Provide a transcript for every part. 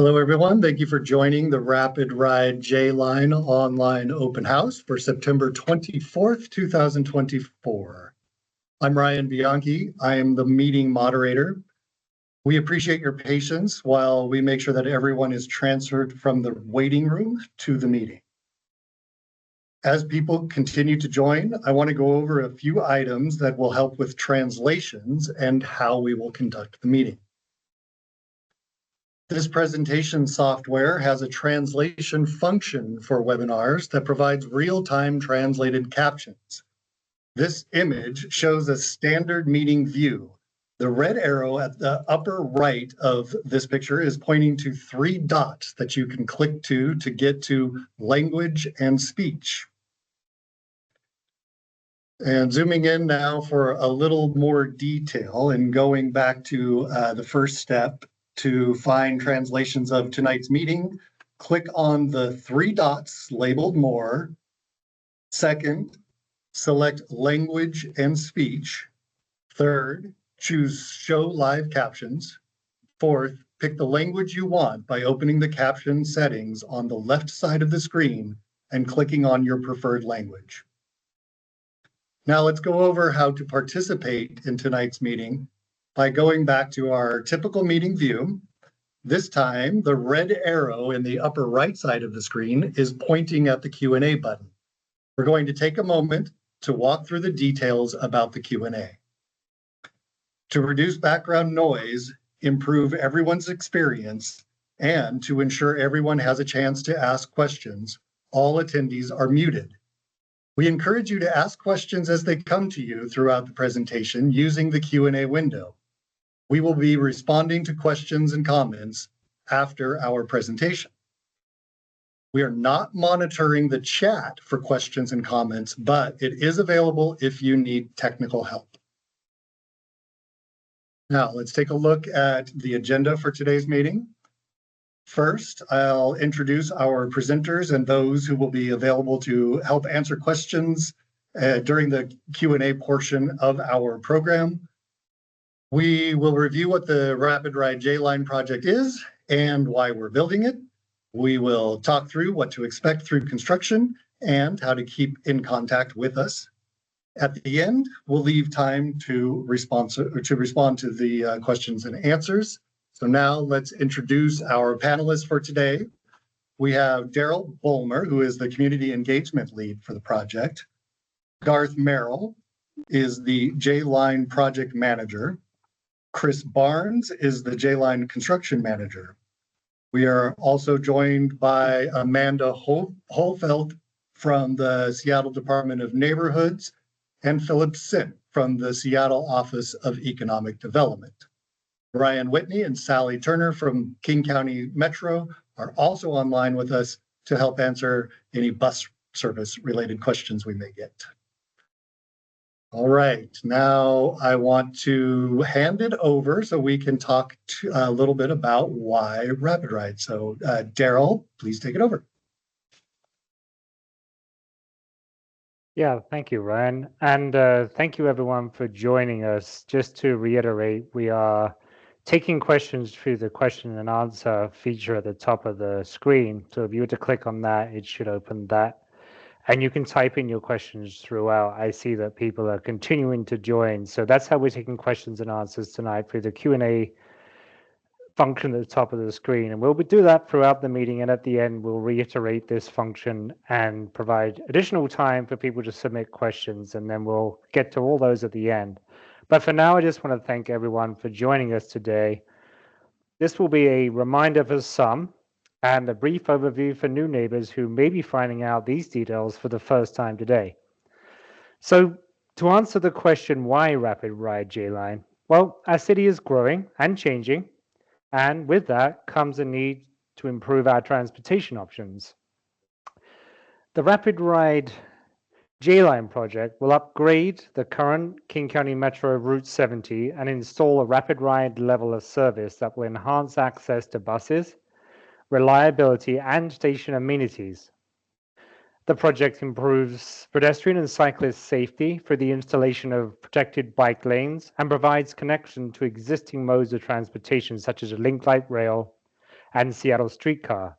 Hello, everyone. Thank you for joining the RapidRide J-Line online open house for September 24th, 2024. I'm Ryan Bianchi. I am the meeting moderator. We appreciate your patience while we make sure that everyone is transferred from the waiting room to the meeting. As people continue to join, I want to go over a few items that will help with translations and how we will conduct the meeting. This presentation software has a translation function for webinars that provides real-time translated captions. This image shows a standard meeting view. The red arrow at the upper right of this picture is pointing to 3 dots that you can click to get to language and speech. And zooming in now for a little more detail and going back to the first step, to find translations of tonight's meeting, click on the 3 dots labeled More. Second, select Language and Speech. Third, choose Show Live Captions. Fourth, pick the language you want by opening the caption settings on the left side of the screen and clicking on your preferred language. Now let's go over how to participate in tonight's meeting by going back to our typical meeting view. This time, the red arrow in the upper right side of the screen is pointing at the Q&A button. We're going to take a moment to walk through the details about the Q&A. To reduce background noise, improve everyone's experience, and to ensure everyone has a chance to ask questions, all attendees are muted. We encourage you to ask questions as they come to you throughout the presentation using the Q&A window. We will be responding to questions and comments after our presentation. We are not monitoring the chat for questions and comments, but it is available if you need technical help. Now, let's take a look at the agenda for today's meeting. First, I'll introduce our presenters and those who will be available to help answer questions during the Q&A portion of our program. We will review what the RapidRide J-Line project is and why we're building it. We will talk through what to expect through construction and how to keep in contact with us. At the end, we'll leave time to respond to the questions and answers. So now let's introduce our panelists for today. We have Daryl Bolmer, who is the Community Engagement Lead for the project. Garth Merrill is the J-Line Project Manager. Chris Barnes is the J-Line Construction Manager. We are also joined by Amanda Holfeld from the Seattle Department of Neighborhoods and Philip Sint from the Seattle Office of Economic Development. Ryan Whitney and Sally Turner from King County Metro are also online with us to help answer any bus service related questions we may get. All right, now I want to hand it over so we can talk a little bit about why RapidRide. So Daryl, please take it over. Yeah, thank you, Ryan. And thank you everyone for joining us. Just to reiterate, we are taking questions through the question and answer feature at the top of the screen. So if you were to click on that, it should open that. And you can type in your questions throughout. I see that people are continuing to join. So that's how we're taking questions and answers tonight through the Q&A function at the top of the screen. And we'll do that throughout the meeting. And at the end, we'll reiterate this function and provide additional time for people to submit questions. And then we'll get to all those at the end. But for now, I just want to thank everyone for joining us today. This will be a reminder for some and a brief overview for new neighbors who may be finding out these details for the first time today. So to answer the question, why RapidRide J-Line? Well, our city is growing and changing, and with that comes a need to improve our transportation options. The RapidRide J-Line project will upgrade the current King County Metro Route 70 and install a RapidRide level of service that will enhance access to buses, reliability, and station amenities. The project improves pedestrian and cyclist safety through the installation of protected bike lanes and provides connection to existing modes of transportation such as a link light rail and Seattle Streetcar.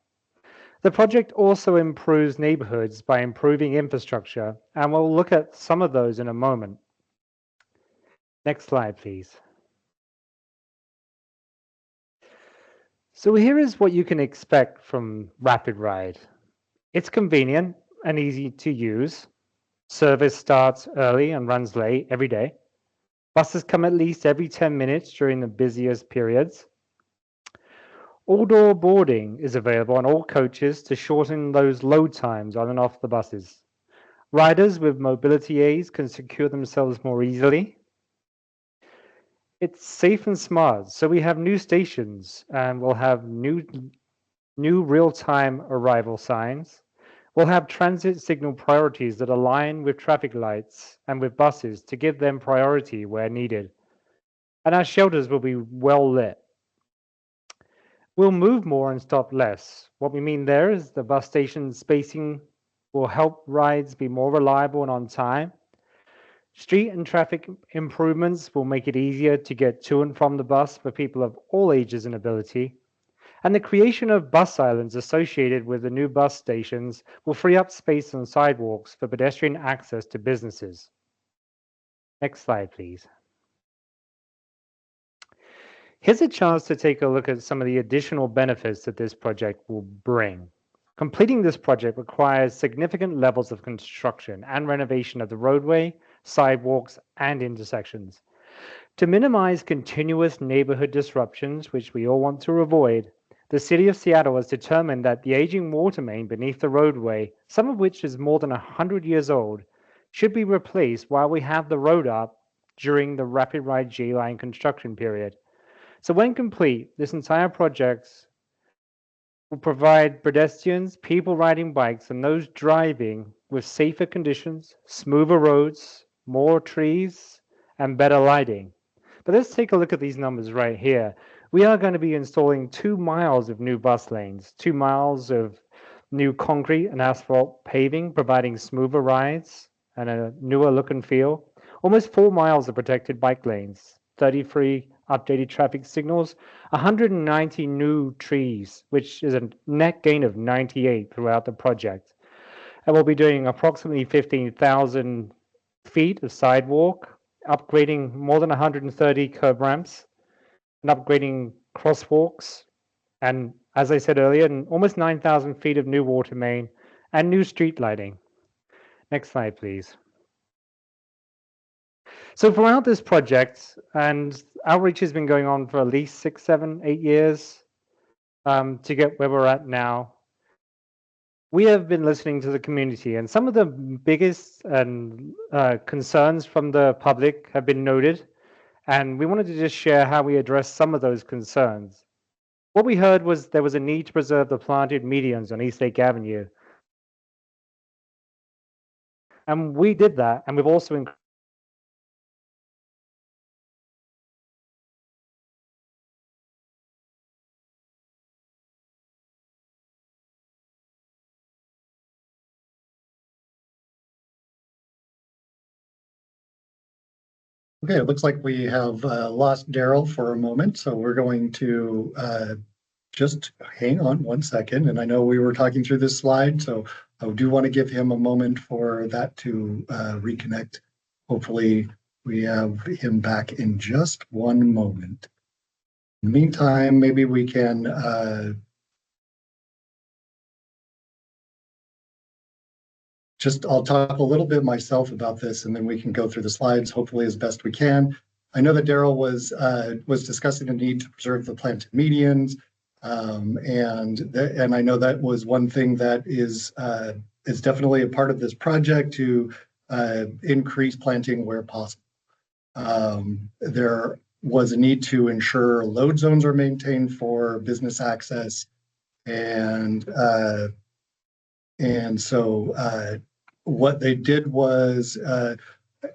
The project also improves neighborhoods by improving infrastructure, and we'll look at some of those in a moment. Next slide, please. So here is what you can expect from RapidRide. It's convenient and easy to use. Service starts early and runs late every day. Buses come at least every 10 minutes during the busiest periods. All-door boarding is available on all coaches to shorten those load times on and off the buses. Riders with mobility aids can secure themselves more easily. It's safe and smart, so we have new stations and we'll have new real-time arrival signs. We'll have transit signal priorities that align with traffic lights and with buses to give them priority where needed. And our shelters will be well lit. We'll move more and stop less. What we mean there is the bus station spacing will help rides be more reliable and on time. Street and traffic improvements will make it easier to get to and from the bus for people of all ages and ability. And the creation of bus islands associated with the new bus stations will free up space on sidewalks for pedestrian access to businesses. Next slide, please. Here's a chance to take a look at some of the additional benefits that this project will bring. Completing this project requires significant levels of construction and renovation of the roadway, sidewalks, and intersections. To minimize continuous neighborhood disruptions, which we all want to avoid, the City of Seattle has determined that the aging water main beneath the roadway, some of which is more than 100 years old, should be replaced while we have the road up during the RapidRide J-Line construction period. So when complete, this entire project will provide pedestrians, people riding bikes, and those driving with safer conditions, smoother roads, more trees, and better lighting. But let's take a look at these numbers right here. We are going to be installing 2 miles of new bus lanes, 2 miles of new concrete and asphalt paving, providing smoother rides and a newer look and feel. Almost 4 miles of protected bike lanes, 33 updated traffic signals, 190 new trees, which is a net gain of 98 throughout the project. And we'll be doing approximately 15,000 feet of sidewalk, upgrading more than 130 curb ramps, and upgrading crosswalks, and as I said earlier, almost 9,000 feet of new water main and new street lighting. Next slide, please. So throughout this project, and outreach has been going on for at least 6, 7, 8 years to get where we're at now. We have been listening to the community, and some of the biggest concerns from the public have been noted, and we wanted to just share how we address some of those concerns. What we heard was there was a need to preserve the planted medians on Eastlake Avenue. And we did that, and we've also Okay, it looks like we have lost Daryl for a moment, so we're going to just hang on one second. And I know we were talking through this slide, so I do want to give him a moment for that to reconnect. Hopefully we have him back in just one moment. In the meantime, maybe we can I'll talk a little bit myself about this, and then we can go through the slides, hopefully as best we can. I know that Daryl was discussing the need to preserve the planted medians, and I know that was one thing that is definitely a part of this project to increase planting where possible. There was a need to ensure load zones are maintained for business access, and so what they did was,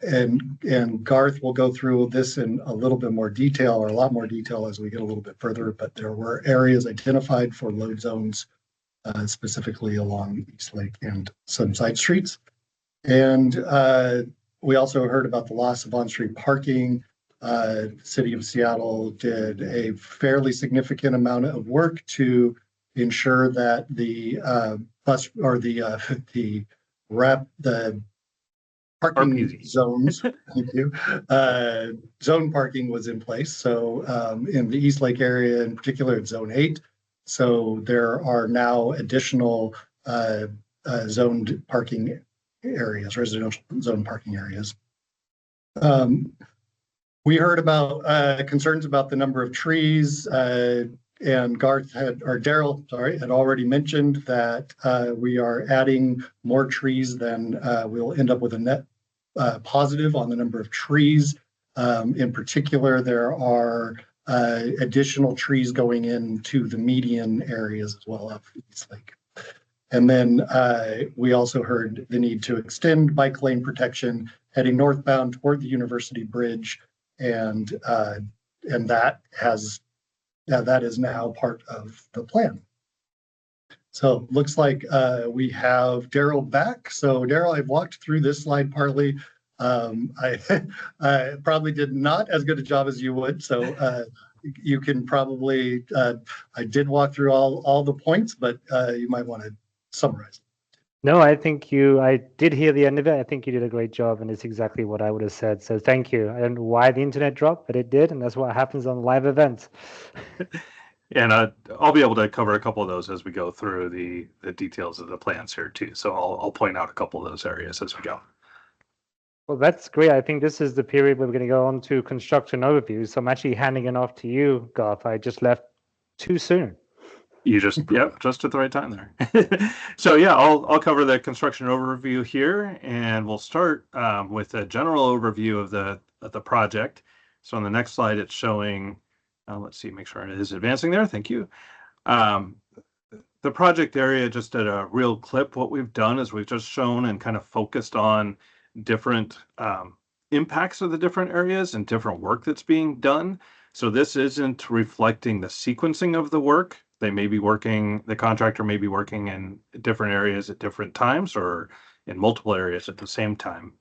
and Garth will go through this in a little bit more detail, or a lot more detail as we get a little bit further, but there were areas identified for load zones, specifically along Eastlake and some side streets. And we also heard about the loss of on-street parking City of Seattle did a fairly significant amount of work to ensure that the bus or the parking RPZ. zones, thank you, zone parking was in place. So in the East Lake area in particular, it's zone 8. So there are now additional zoned parking areas, residential zone parking areas. We heard about concerns about the number of trees, and Daryl, sorry, had already mentioned that we are adding more trees than we'll end up with a net positive on the number of trees. In particular, there are additional trees going into the median areas as well of East Lake. And then we also heard the need to extend bike lane protection heading northbound toward the University Bridge, and that is now part of the plan. So looks like we have Daryl back. So Daryl, I've walked through this slide partly. I probably did not as good a job as you would. So you can probably, I did walk through all the points, but you might want to summarize. No, I did hear the end of it. I think you did a great job, and it's exactly what I would have said. So thank you. I don't know why the internet dropped, but it did, and that's what happens on live events. And I'll be able to cover a couple of those as we go through the details of the plans here too. So I'll point out a couple of those areas as we go. Well, that's great. I think this is the period where we're going to go on to construction overview. So I'm actually handing it off to you, Garth. I just left too soon. You just at the right time there. So yeah, I'll cover the construction overview here, and we'll start with a general overview of the project. So on the next slide, it's showing. Let's see, make sure it is advancing there. Thank you. The project area, just at a real clip, what we've done is we've just shown and kind of focused on different impacts of the different areas and different work that's being done. So this isn't reflecting the sequencing of the work. The contractor may be working in different areas at different times or in multiple areas at the same time.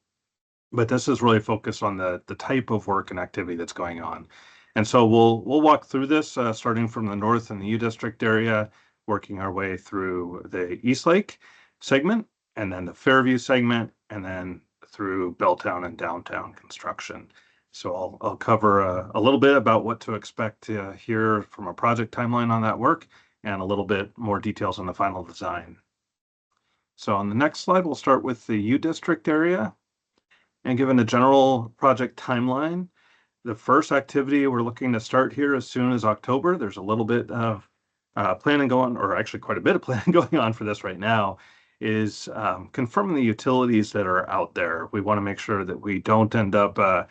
But this is really focused on the type of work and activity that's going on. And so we'll walk through this starting from the north and the U District area, working our way through the East Lake segment, and then the Fairview segment, and then through Belltown and downtown construction. So I'll cover a little bit about what to expect here from a project timeline on that work, and a little bit more details on the final design. So on the next slide, we'll start with the U District area. And given the general project timeline, the first activity we're looking to start here as soon as October. There's a little bit of planning going, or actually quite a bit of planning going on for this right now, is confirming the utilities that are out there. We want to make sure that we don't end up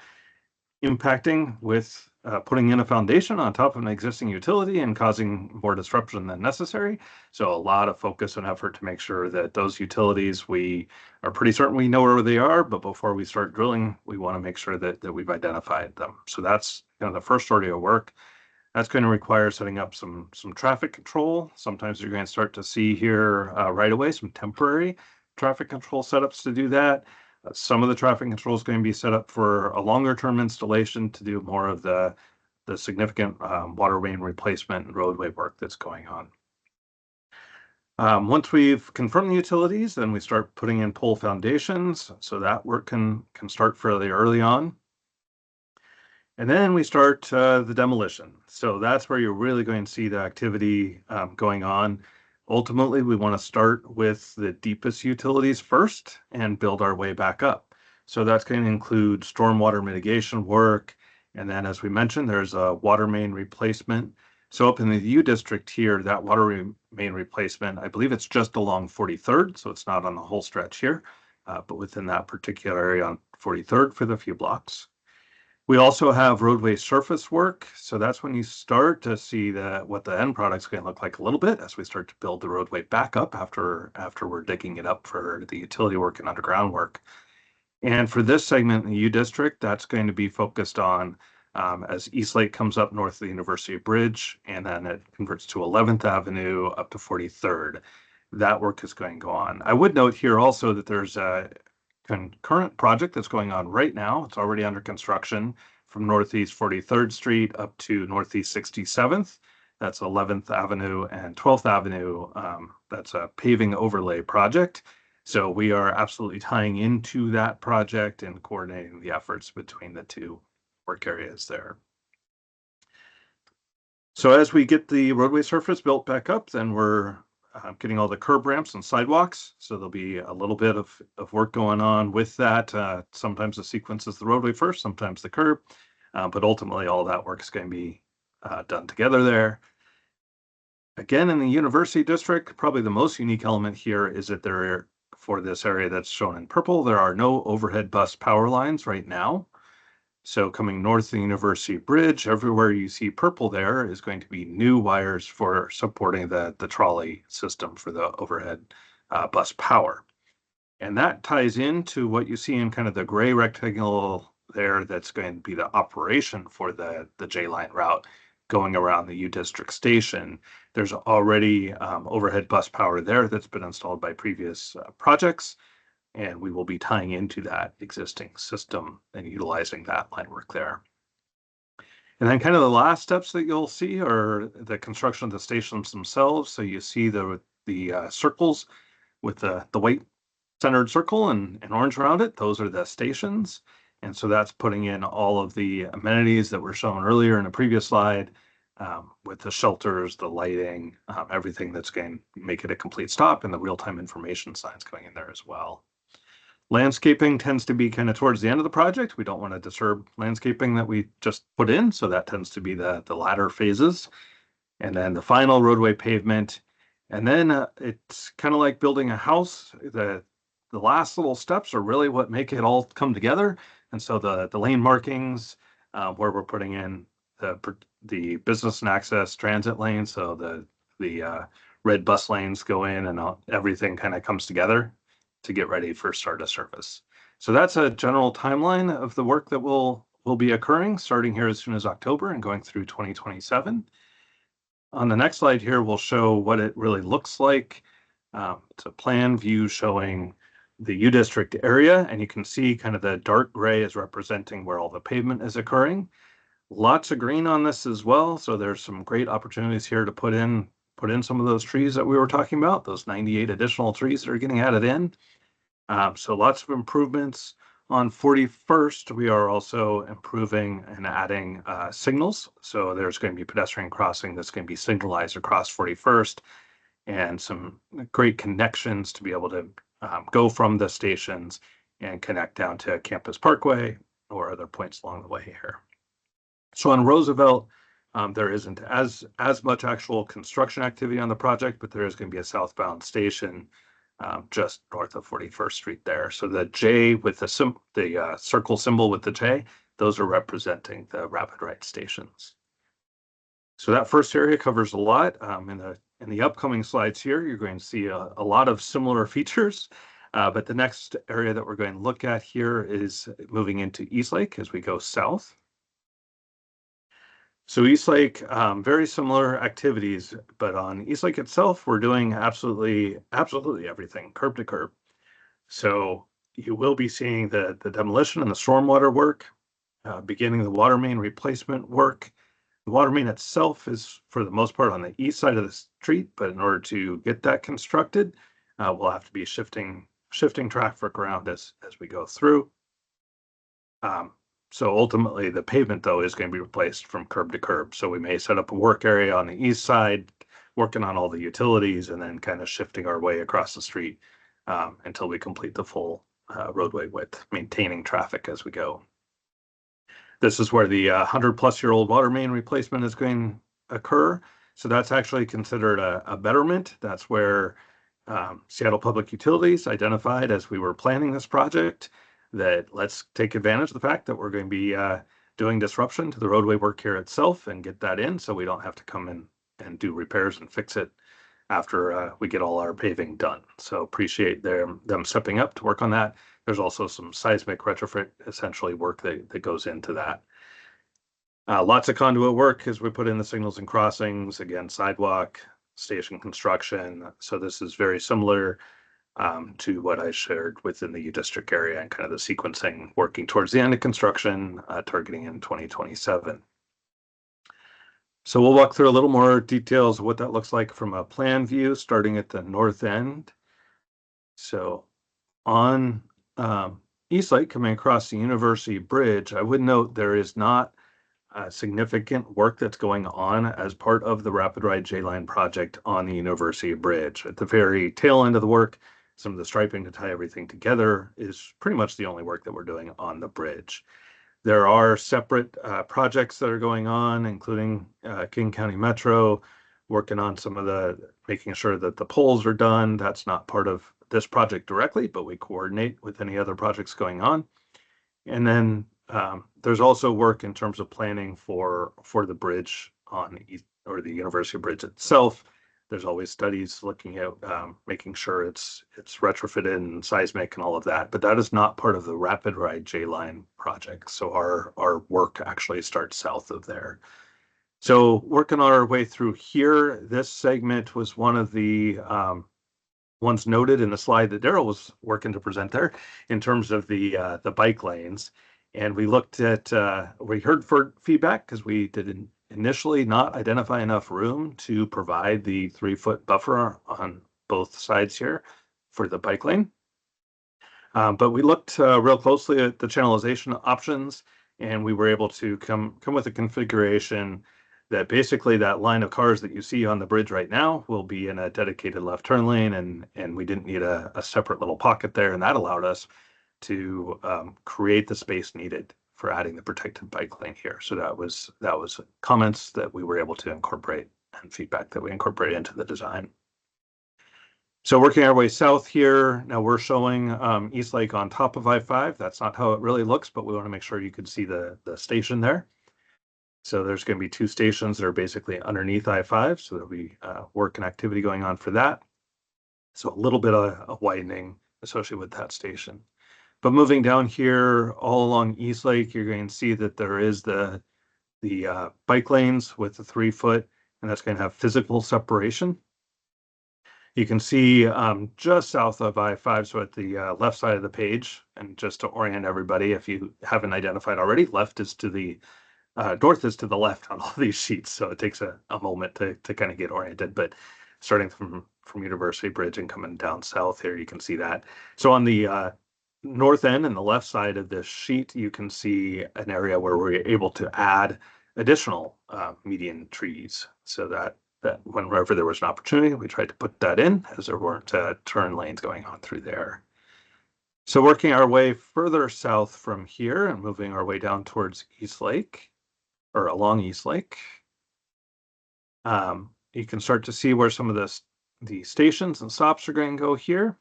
impacting with putting in a foundation on top of an existing utility and causing more disruption than necessary. So a lot of focus and effort to make sure that those utilities, we are pretty certain we know where they are, but before we start drilling, we want to make sure that we've identified them. So that's the first order of work. That's going to require setting up some traffic control. Sometimes you're going to start to see here right away some temporary traffic control setups to do that. Some of the traffic control is going to be set up for a longer term installation to do more of the significant water main replacement and roadway work that's going on. Once we've confirmed the utilities, then we start putting in pole foundations. So that work can start fairly early on. And then we start the demolition. So that's where you're really going to see the activity going on. Ultimately, we want to start with the deepest utilities first and build our way back up. So that's going to include stormwater mitigation work. And then, as we mentioned, there's a water main replacement. So up in the U District here, that water main replacement, I believe it's just along 43rd. So it's not on the whole stretch here, but within that particular area on 43rd for the few blocks. We also have roadway surface work. So that's when you start to see what the end product's going to look like a little bit as we start to build the roadway back up after we're digging it up for the utility work and underground work. And for this segment in the U District, that's going to be focused on as East Lake comes up north of the University Bridge, and then it converts to 11th Avenue up to 43rd. That work is going to go on. I would note here also that there's a concurrent project that's going on right now. It's already under construction from Northeast 43rd Street up to Northeast 67th. That's 11th Avenue and 12th Avenue. That's a paving overlay project. So we are absolutely tying into that project and coordinating the efforts between the two work areas there. So as we get the roadway surface built back up, then we're getting all the curb ramps and sidewalks. So there'll be a little bit of work going on with that. Sometimes the sequence is the roadway first, sometimes the curb, but ultimately all that work is going to be done together there. Again, in the University District, probably the most unique element here is that there are, for this area that's shown in purple, there are no overhead bus power lines right now. So coming north of the University Bridge, everywhere you see purple there is going to be new wires for supporting the trolley system for the overhead bus power. And that ties into what you see in kind of the gray rectangle there that's going to be the operation for the J-line route going around the U District station. There's already overhead bus power there that's been installed by previous projects, and we will be tying into that existing system and utilizing that line work there. And then kind of the last steps that you'll see are the construction of the stations themselves. So you see the circles with the white centered circle and orange around it. Those are the stations. And so that's putting in all of the amenities that were shown earlier in a previous slide, with the shelters, the lighting, everything that's going to make it a complete stop, and the real-time information signs going in there as well. Landscaping tends to be kind of towards the end of the project. We don't want to disturb landscaping that we just put in, so that tends to be the latter phases. And then the final roadway pavement. And then it's kind of like building a house. The last little steps are really what make it all come together. And so the lane markings, where we're putting in the business and access transit lanes, so the red bus lanes go in, and everything kind of comes together to get ready for start of service. So that's a general timeline of the work that will be occurring starting here as soon as October and going through 2027. On the next slide here, we'll show what it really looks like. It's a plan view showing the U District area, and you can see kind of the dark gray is representing where all the pavement is occurring. Lots of green on this as well, so there's some great opportunities here to put in some of those trees that we were talking about, those 98 additional trees that are getting added in. So lots of improvements. On 41st, we are also improving and adding signals. So there's going to be pedestrian crossing that's going to be signalized across 41st, and some great connections to be able to go from the stations and connect down to Campus Parkway or other points along the way here. So on Roosevelt, there isn't as much actual construction activity on the project, but there is going to be a southbound station just north of 41st Street there. So the J with the circle symbol with the J, those are representing the RapidRide stations. So that first area covers a lot. In the upcoming slides here, you're going to see a lot of similar features. But the next area that we're going to look at here is moving into Eastlake as we go south. So Eastlake, very similar activities, but on Eastlake itself, we're doing absolutely everything, curb to curb. So you will be seeing the demolition and the stormwater work, beginning the water main replacement work. The water main itself is, for the most part, on the east side of the street, but in order to get that constructed, we'll have to be shifting traffic around as we go through. So ultimately, the pavement, though, is going to be replaced from curb to curb. So we may set up a work area on the east side, working on all the utilities, and then kind of shifting our way across the street until we complete the full roadway width, maintaining traffic as we go. This is where the 100-plus-year-old water main replacement is going to occur. So that's actually considered a betterment. That's where Seattle Public Utilities identified as we were planning this project that let's take advantage of the fact that we're going to be doing disruption to the roadway work here itself and get that in so we don't have to come in and do repairs and fix it after we get all our paving done. So appreciate them stepping up to work on that. There's also some seismic retrofit essentially work that goes into that. Lots of conduit work as we put in the signals and crossings, again, sidewalk, station construction. So this is very similar to what I shared within the U District area and kind of the sequencing working towards the end of construction, targeting in 2027. So we'll walk through a little more details of what that looks like from a plan view, starting at the north end. So on East Lake, coming across the University Bridge, I would note there is not significant work that's going on as part of the RapidRide J-Line project on the University Bridge. At the very tail end of the work, some of the striping to tie everything together is pretty much the only work that we're doing on the bridge. There are separate projects that are going on, including King County Metro, working on some of making sure that the poles are done. That's not part of this project directly, but we coordinate with any other projects going on. And then there's also work in terms of planning for the bridge or the University Bridge itself. There's always studies looking at making sure it's retrofitted and seismic and all of that, but that is not part of the RapidRide J-Line project. So our work actually starts south of there. So working our way through here, this segment was one of the ones noted in the slide that Daryl was working to present there in terms of the bike lanes. And we looked at, we heard for feedback because we did initially not identify enough room to provide the 3-foot buffer on both sides here for the bike lane. But we looked real closely at the channelization options, and we were able to come with a configuration that basically that line of cars that you see on the bridge right now will be in a dedicated left turn lane, and we didn't need a separate little pocket there, and that allowed us to create the space needed for adding the protected bike lane here. So that was comments that we were able to incorporate and feedback that we incorporated into the design. So working our way south here, now we're showing East Lake on top of I-5. That's not how it really looks, but we want to make sure you could see the station there. So there's going to be 2 stations that are basically underneath I-5. So there'll be work and activity going on for that. So a little bit of widening associated with that station. But moving down here all along East Lake, you're going to see that there is the bike lanes with the 3-foot, and that's going to have physical separation. You can see just south of I-5, so at the left side of the page, and just to orient everybody, if you haven't identified already, north is to the left on all these sheets, so it takes a moment to kind of get oriented. But starting from University Bridge and coming down south here, you can see that. So on the north end and the left side of this sheet, you can see an area where we're able to add additional median trees, so that whenever there was an opportunity, we tried to put that in, as there weren't turn lanes going on through there. So working our way further south from here and moving our way down towards East Lake, or along East Lake, you can start to see where some of the stations and stops are going to go here.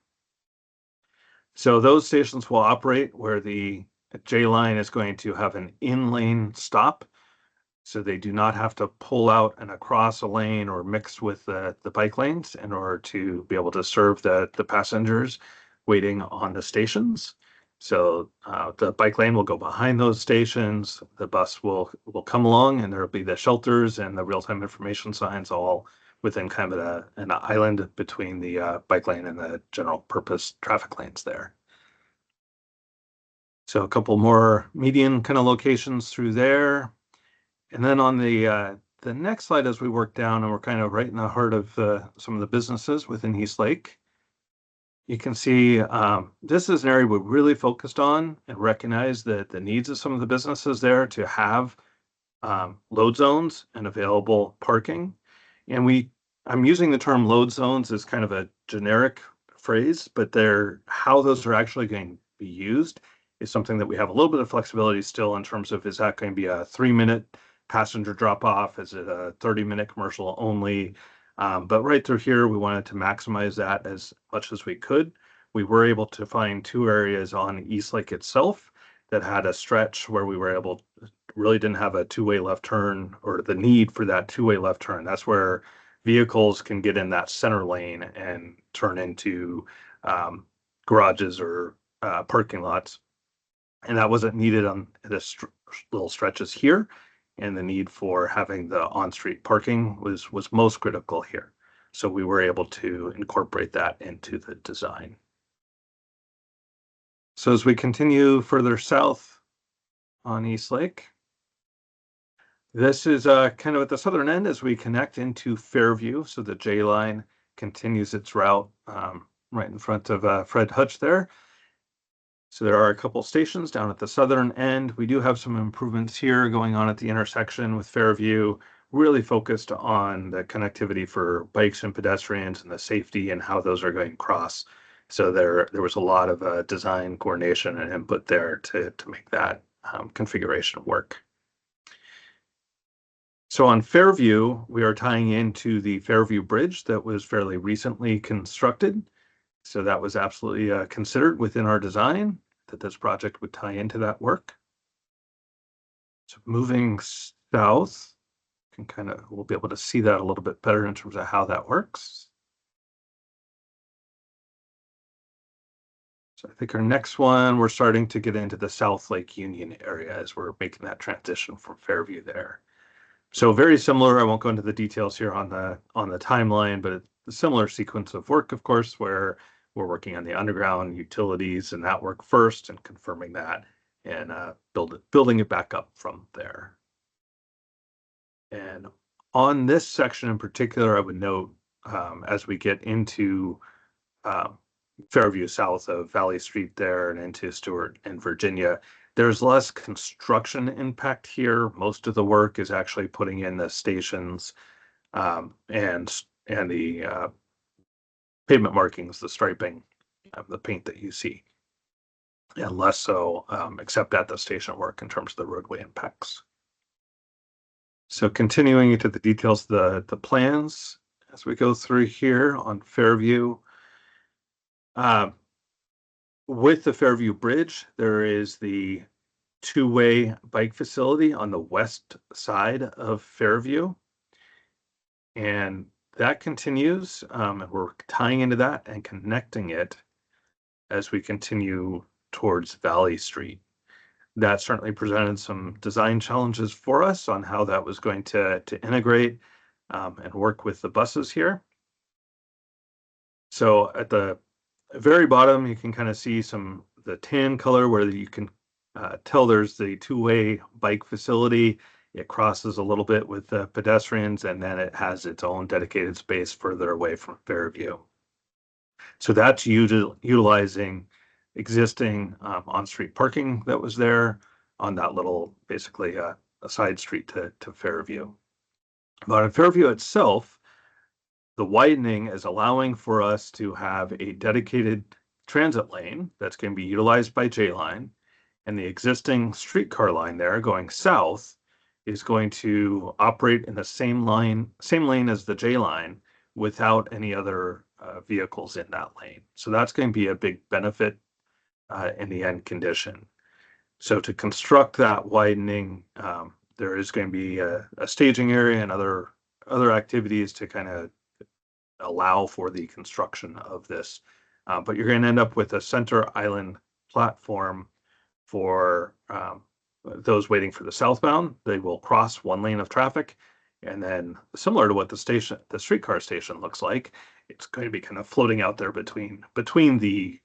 So those stations will operate where the J-Line is going to have an in-lane stop. So they do not have to pull out and across a lane or mix with the bike lanes in order to be able to serve the passengers waiting on the stations. So the bike lane will go behind those stations. The bus will come along, and there will be the shelters and the real-time information signs all within kind of an island between the bike lane and the general purpose traffic lanes there. So a couple more median kind of locations through there. And then on the next slide, as we work down, and we're kind of right in the heart of some of the businesses within East Lake, you can see this is an area we really focused on and recognized that the needs of some of the businesses there to have load zones and available parking. And I'm using the term load zones as kind of a generic phrase, but how those are actually going to be used is something that we have a little bit of flexibility still in terms of, is that going to be a 3-minute passenger drop off? Is it a 30-minute commercial only? But right through here, we wanted to maximize that as much as we could. We were able to find 2 areas on East Lake itself that had a stretch where we were able to, really didn't have a 2-way left turn, or the need for that 2-way left turn. That's where vehicles can get in that center lane and turn into garages or parking lots. And that wasn't needed on the little stretches here. And the need for having the on-street parking was most critical here. So we were able to incorporate that into the design. So as we continue further south on East Lake, this is kind of at the southern end as we connect into Fairview. So the J line continues its route right in front of Fred Hutch there. So there are a couple stations down at the southern end. We do have some improvements here going on at the intersection with Fairview, really focused on the connectivity for bikes and pedestrians and the safety and how those are going across. So there was a lot of design coordination and input there to make that configuration work. So on Fairview, we are tying into the Fairview Bridge that was fairly recently constructed. So that was absolutely considered within our design that this project would tie into that work. So moving south, we'll be able to see that a little bit better in terms of how that works. So I think our next one, we're starting to get into the South Lake Union area as we're making that transition from Fairview there. So very similar. I won't go into the details here on the timeline, but it's a similar sequence of work, of course, where we're working on the underground utilities and that work first and confirming that and building it back up from there. And on this section in particular, I would note as we get into Fairview south of Valley Street there and into Stewart and Virginia, there's less construction impact here. Most of the work is actually putting in the stations and the pavement markings, the striping, the paint that you see, and less so except at the station work in terms of the roadway impacts. So continuing into the details, the plans as we go through here on Fairview. With the Fairview Bridge, there is the two-way bike facility on the west side of Fairview. And that continues, and we're tying into that and connecting it as we continue towards Valley Street. That certainly presented some design challenges for us on how that was going to integrate and work with the buses here. So at the very bottom, you can kind of see the tan color where you can tell there's the two-way bike facility. It crosses a little bit with the pedestrians, and then it has its own dedicated space further away from Fairview. So that's utilizing existing on-street parking that was there on that little, basically a side street to Fairview. But in Fairview itself, the widening is allowing for us to have a dedicated transit lane that's going to be utilized by J-Line, and the existing streetcar line there going south is going to operate in the same lane as the J-Line without any other vehicles in that lane. So that's going to be a big benefit in the end condition. So to construct that widening, there is going to be a staging area and other activities to kind of allow for the construction of this. But you're going to end up with a center island platform for those waiting for the southbound. They will cross one lane of traffic, and then similar to what the streetcar station looks like, it's going to be kind of floating out there between the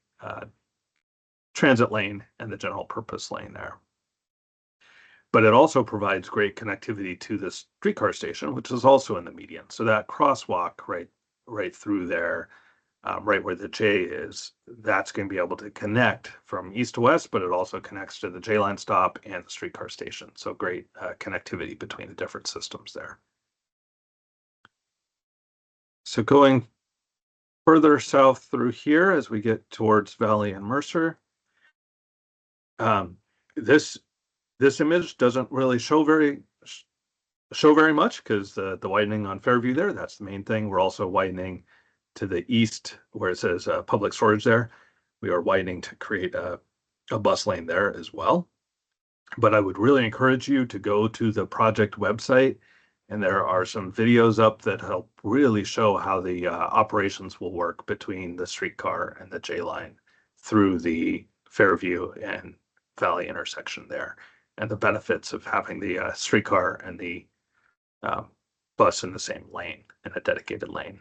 transit lane and the general purpose lane there. But it also provides great connectivity to the streetcar station, which is also in the median. So that crosswalk right through there, right where the J is, that's going to be able to connect from east to west, but it also connects to the J line stop and the streetcar station. So great connectivity between the different systems there. So going further south through here as we get towards Valley and Mercer, this image doesn't really show very much because the widening on Fairview there, that's the main thing. We're also widening to the east where it says public storage there. We are widening to create a bus lane there as well. But I would really encourage you to go to the project website, and there are some videos up that help really show how the operations will work between the streetcar and the J line through the Fairview and Valley intersection there, and the benefits of having the streetcar and the bus in the same lane, in a dedicated lane.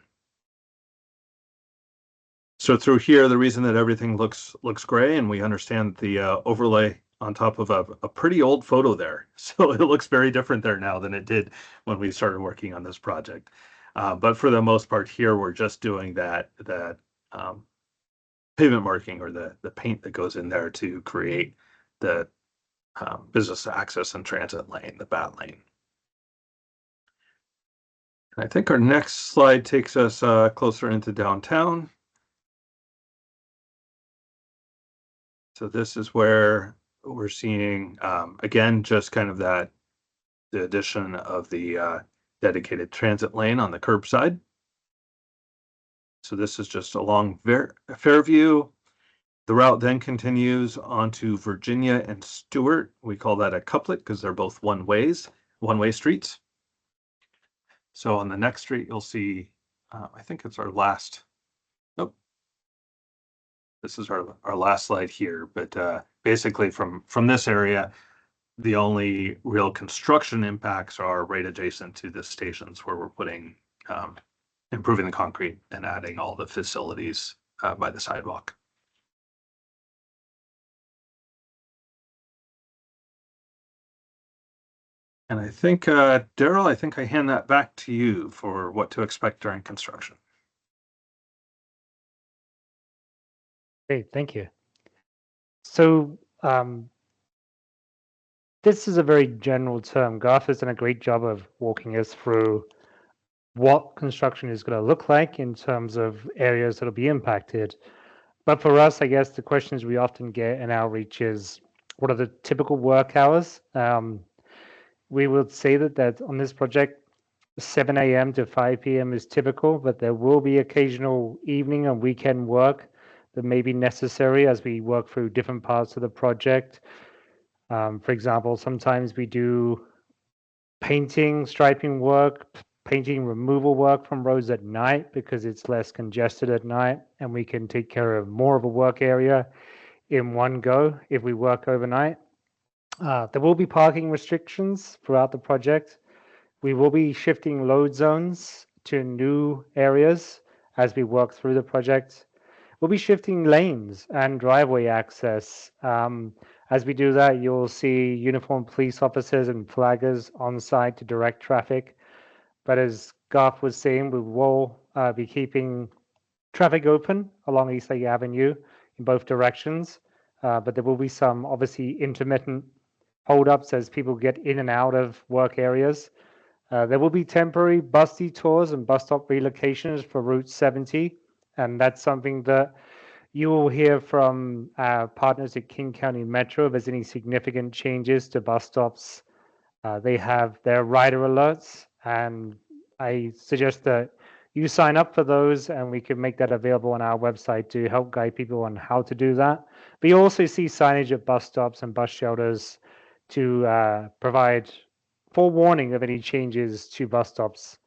So through here, the reason that everything looks gray, and we understand the overlay on top of a pretty old photo there. So it looks very different there now than it did when we started working on this project. But for the most part here, we're just doing that pavement marking, or the paint that goes in there to create the business access and transit lane, the BAT lane. And I think our next slide takes us closer into downtown. So this is where we're seeing, again, just kind of the addition of the dedicated transit lane on the curbside. So this is just along Fairview. The route then continues onto Virginia and Stewart. We call that a couplet because they're both one-way streets. So on the next street, you'll see, I think it's our last, nope. This is our last slide here, but basically from this area, the only real construction impacts are right adjacent to the stations where we're putting, improving the concrete and adding all the facilities by the sidewalk. And I think, Daryl, I think I hand that back to you for what to expect during construction. Great, thank you. So this is a very general term. Garth has done a great job of walking us through what construction is going to look like in terms of areas that will be impacted. But for us, I guess the questions we often get in outreach is, what are the typical work hours? We would say that on this project, 7 a.m. to 5 p.m. is typical, but there will be occasional evening and weekend work that may be necessary as we work through different parts of the project. For example, sometimes we do painting, striping work, painting removal work from roads at night because it's less congested at night, and we can take care of more of a work area in one go if we work overnight. There will be parking restrictions throughout the project. We will be shifting load zones to new areas as we work through the project. We'll be shifting lanes and driveway access. As we do that, you'll see uniformed police officers and flaggers on site to direct traffic. But as Garth was saying, we will be keeping traffic open along Eastlake Avenue in both directions. But there will be some obviously intermittent holdups as people get in and out of work areas. There will be temporary bus detours and bus stop relocations for Route 70. And that's something that you will hear from our partners at King County Metro if there's any significant changes to bus stops. They have their rider alerts, and I suggest that you sign up for those and we can make that available on our website to help guide people on how to do that. But you also see signage at bus stops and bus shelters to provide forewarning of any changes to bus stops.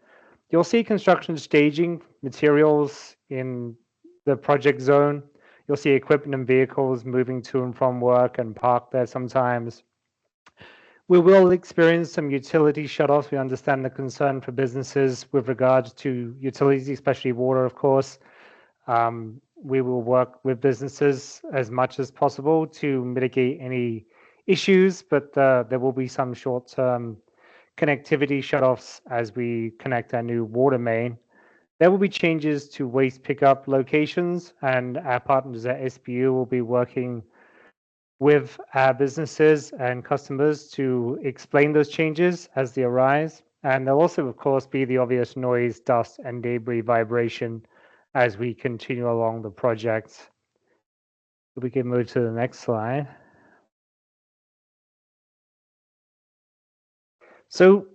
You'll see construction staging materials in the project zone. You'll see equipment and vehicles moving to and from work and parked there sometimes. We will experience some utility shutoffs. We understand the concern for businesses with regards to utilities, especially water, of course. We will work with businesses as much as possible to mitigate any issues, but there will be some short-term connectivity shutoffs as we connect our new water main. There will be changes to waste pickup locations, and our partners at SBU will be working with our businesses and customers to explain those changes as they arise. And there'll also, of course, be the obvious noise, dust, and debris vibration as we continue along the project. We can move to the next slide. So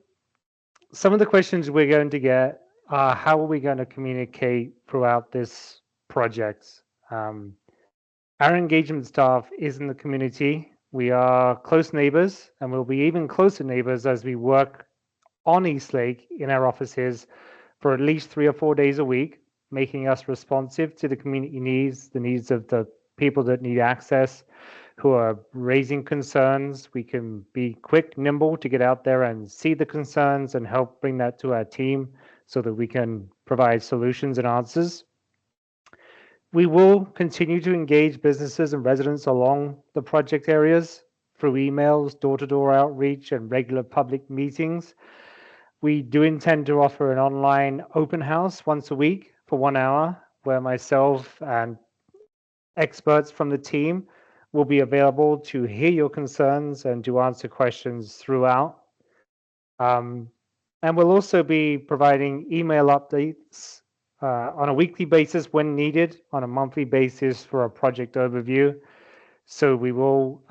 some of the questions we're going to get are, how are we going to communicate throughout this project? Our engagement staff is in the community. We are close neighbors, and we'll be even closer neighbors as we work on Eastlake in our offices for at least 3 or 4 days a week, making us responsive to the community needs, the needs of the people that need access, who are raising concerns. We can be quick, nimble to get out there and see the concerns and help bring that to our team so that we can provide solutions and answers. We will continue to engage businesses and residents along the project areas through emails, door-to-door outreach, and regular public meetings. We do intend to offer an online open house once a week for 1 hour, where myself and experts from the team will be available to hear your concerns and to answer questions throughout. And we'll also be providing email updates on a weekly basis when needed, on a monthly basis for a project overview. So we will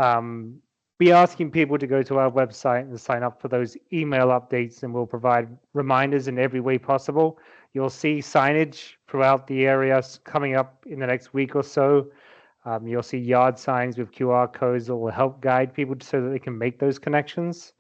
be asking people to go to our website and sign up for those email updates, and we'll provide reminders in every way possible. You'll see signage throughout the area coming up in the next week or so. You'll see yard signs with QR codes that will help guide people so that they can make those connections.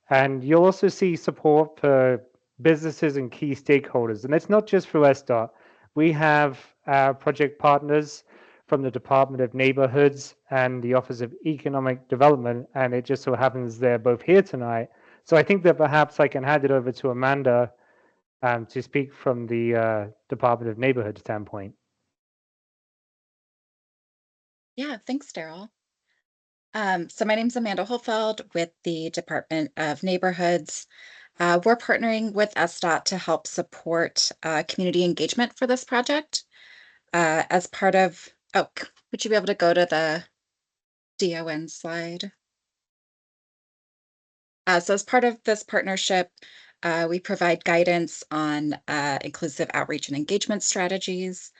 And you'll also see support for businesses and key stakeholders. And it's not just through SDOT. We have our project partners from the Department of Neighborhoods and the Office of Economic Development, and it just so happens they're both here tonight. So I think that perhaps I can hand it over to Amanda to speak from the Department of Neighborhood standpoint. Yeah, thanks, Daryl. So my name is Amanda Holfeld with the Department of Neighborhoods. We're partnering with SDOT to help support community engagement for this project. As part of, would you be able to go to the DON slide? So as part of this partnership, we provide guidance on inclusive outreach and engagement strategies.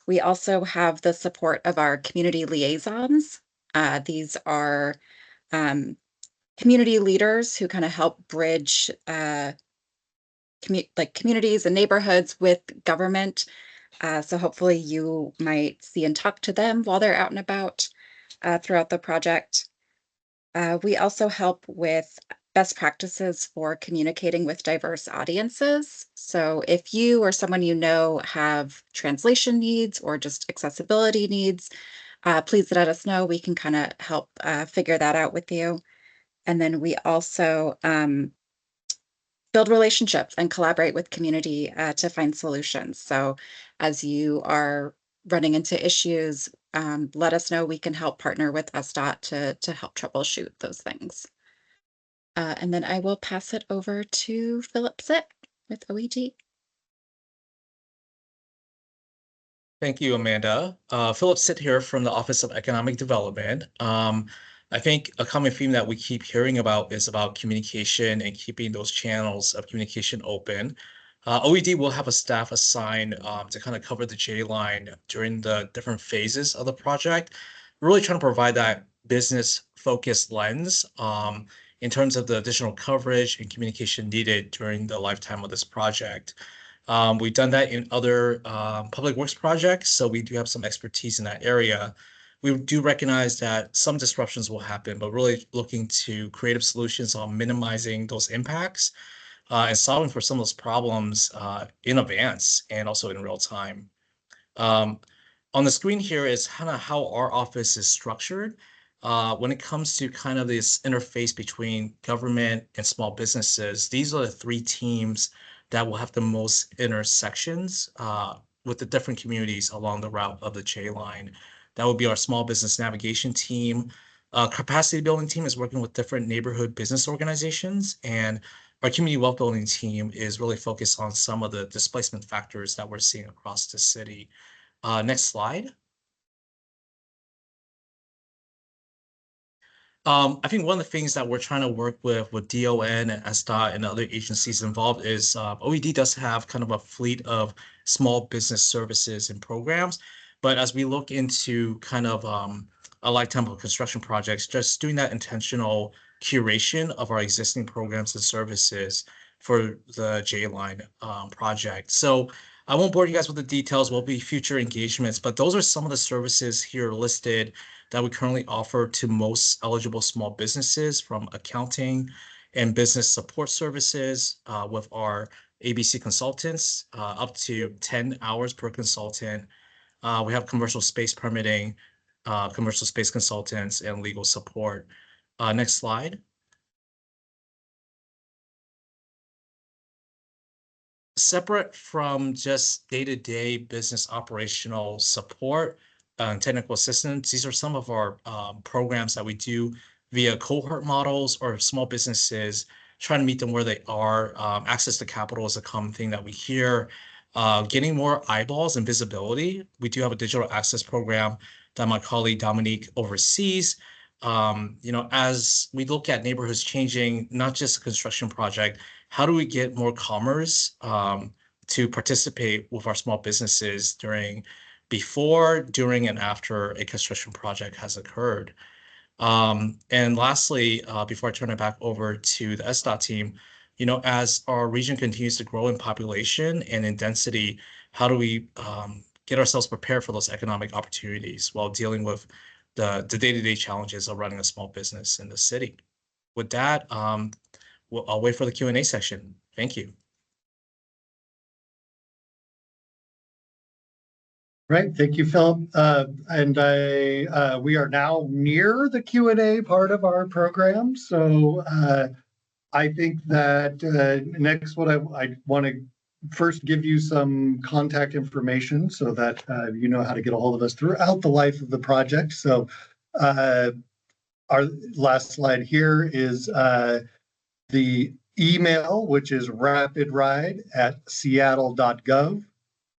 We also have the support of our community liaisons. These are community leaders who kind of help bridge communities and neighborhoods with government. So hopefully you might see and talk to them while they're out and about throughout the project. We also help with best practices for communicating with diverse audiences. So if you or someone you know have translation needs or just accessibility needs, please let us know. We can kind of help figure that out with you. And then we also build relationships and collaborate with community to find solutions. So as you are running into issues, let us know. We can help partner with SDOT to help troubleshoot those things. And then I will pass it over to Philip Sitt with OED. Thank you, Amanda. Philip Sitt here from the Office of Economic Development. I think a common theme that we keep hearing about is about communication and keeping those channels of communication open. OED will have a staff assigned to kind of cover the J line during the different phases of the project. We're really trying to provide that business-focused lens in terms of the additional coverage and communication needed during the lifetime of this project. We've done that in other public works projects, so we do have some expertise in that area. We do recognize that some disruptions will happen, but really looking to creative solutions on minimizing those impacts and solving for some of those problems in advance and also in real time. On the screen here is kind of how our office is structured. When it comes to kind of this interface between government and small businesses, these are the three teams that will have the most intersections with the different communities along the route of the J line. That would be our small business navigation team. Capacity building team is working with different neighborhood business organizations, and our community wealth building team is really focused on some of the displacement factors that we're seeing across the city. Next slide. I think one of the things that we're trying to work with DON and SDOT and other agencies involved is OED does have kind of a fleet of small business services and programs. But as we look into kind of a lifetime of construction projects, just doing that intentional curation of our existing programs and services for the J line project. So I won't bore you guys with the details. Will be future engagements, but those are some of the services here listed that we currently offer to most eligible small businesses, from accounting and business support services with our ABC consultants, up to 10 hours per consultant. We have commercial space permitting, commercial space consultants, and legal support. Next slide. Separate from just day-to-day business operational support and technical assistance, these are some of our programs that we do via cohort models or small businesses, trying to meet them where they are. Access to capital is a common thing that we hear. Getting more eyeballs and visibility. We do have a digital access program that my colleague Dominique oversees. As we look at neighborhoods changing, not just a construction project, how do we get more commerce to participate with our small businesses before, during, and after a construction project has occurred? And lastly, before I turn it back over to the SDOT team, as our region continues to grow in population and in density, how do we get ourselves prepared for those economic opportunities while dealing with the day-to-day challenges of running a small business in the city? With that, I'll wait for the Q&A section. Thank you. Right, thank you, Philip. We are now near the Q&A part of our program. So I think that next, what I want to first give you some contact information so that you know how to get a hold of us throughout the life of the project. So our last slide here is the email, which is rapidride@seattle.gov,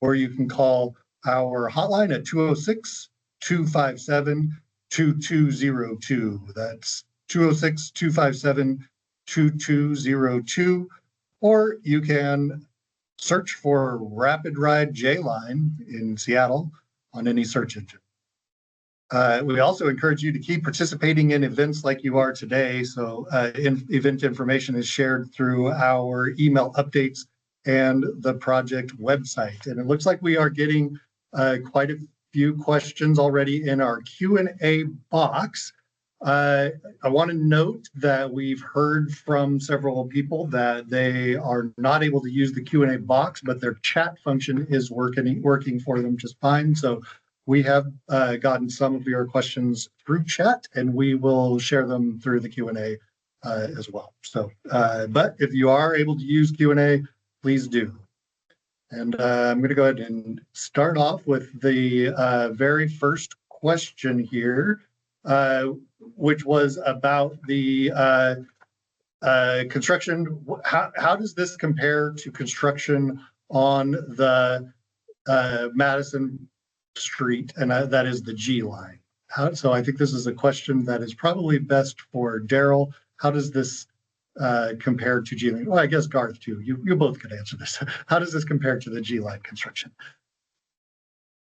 or you can call our hotline at 206-257-2202. That's 206-257-2202. Or you can search for RapidRide J-Line in Seattle on any search engine. We also encourage you to keep participating in events like you are today. So event information is shared through our email updates and the project website. And it looks like we are getting quite a few questions already in our Q&A box. I want to note that we've heard from several people that they are not able to use the Q&A box, but their chat function is working for them just fine. So we have gotten some of your questions through chat, and we will share them through the Q&A as well. So, but if you are able to use Q&A, please do. And I'm going to go ahead and start off with the very first question here, which was about the construction. How does this compare to construction on the Madison Street, and that is the G line? So I think this is a question that is probably best for Daryl. How does this compare to G line? Well, I guess Garth too. You both could answer this. How does this compare to the G line construction?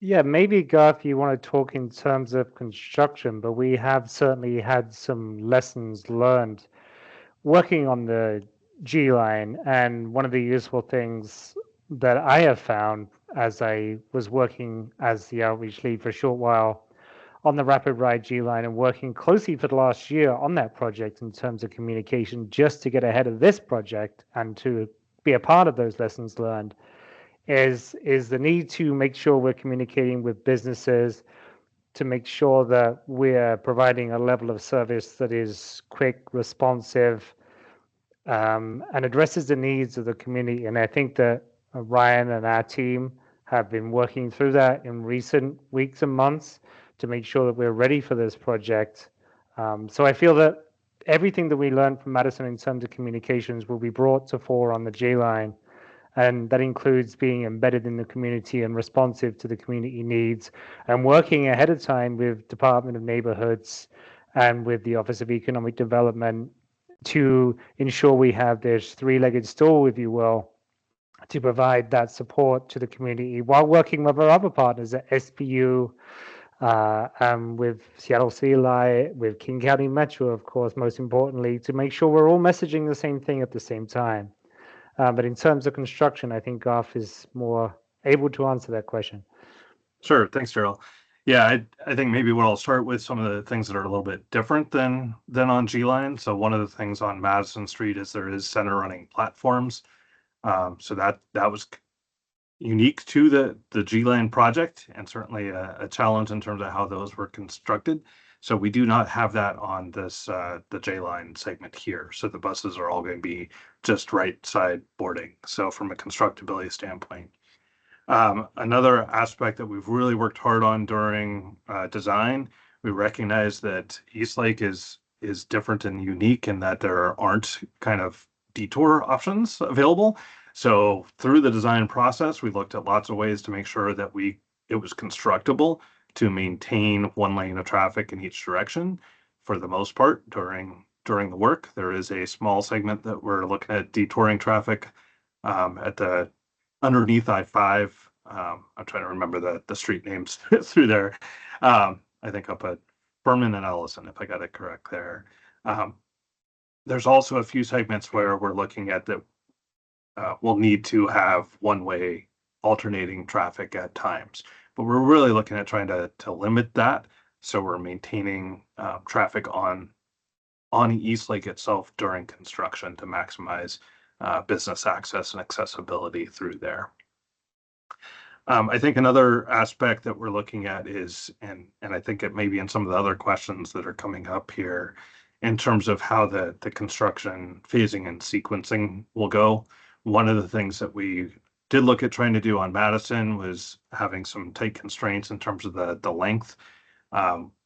Yeah, maybe Garth, you want to talk in terms of construction, but we have certainly had some lessons learned working on the G line. And one of the useful things that I have found as I was working as the outreach lead for a short while on the RapidRide G line and working closely for the last year on that project in terms of communication, just to get ahead of this project and to be a part of those lessons learned, is the need to make sure we're communicating with businesses to make sure that we're providing a level of service that is quick, responsive, and addresses the needs of the community. And I think that Ryan and our team have been working through that in recent weeks and months to make sure that we're ready for this project. So I feel that everything that we learned from Madison in terms of communications will be brought to fore on the J line. And that includes being embedded in the community and responsive to the community needs, and working ahead of time with Department of Neighborhoods and with the Office of Economic Development to ensure we have this three-legged stool, if you will, to provide that support to the community while working with our other partners at SPU, with Seattle City Light, with King County Metro, of course, most importantly, to make sure we're all messaging the same thing at the same time. But in terms of construction, I think Garth is more able to answer that question. Sure. Thanks, Daryl. Yeah, I think maybe what I'll start with some of the things that are a little bit different than on G line. So one of the things on Madison Street is there is center running platforms. So that was unique to the G-Line project, and certainly a challenge in terms of how those were constructed. So we do not have that on this the J-Line segment here. So the buses are all going to be just right side boarding. So from a constructability standpoint. Another aspect that we've really worked hard on during design, we recognize that Eastlake is different and unique in that there aren't kind of detour options available. So through the design process, we looked at lots of ways to make sure that it was constructible to maintain one lane of traffic in each direction for the most part during the work. There is a small segment that we're looking at detouring traffic at the underneath I-5. I'm trying to remember the street names through there. I think up at Furman and Ellison, if I got it correct there. There's also a few segments where we're looking at that we'll need to have one-way alternating traffic at times. But we're really looking at trying to limit that. So we're maintaining traffic on Eastlake itself during construction to maximize business access and accessibility through there. I think another aspect that we're looking at is, and I think it may be in some of the other questions that are coming up here, in terms of how the construction phasing and sequencing will go. One of the things that we did look at trying to do on Madison was having some tight constraints in terms of the length.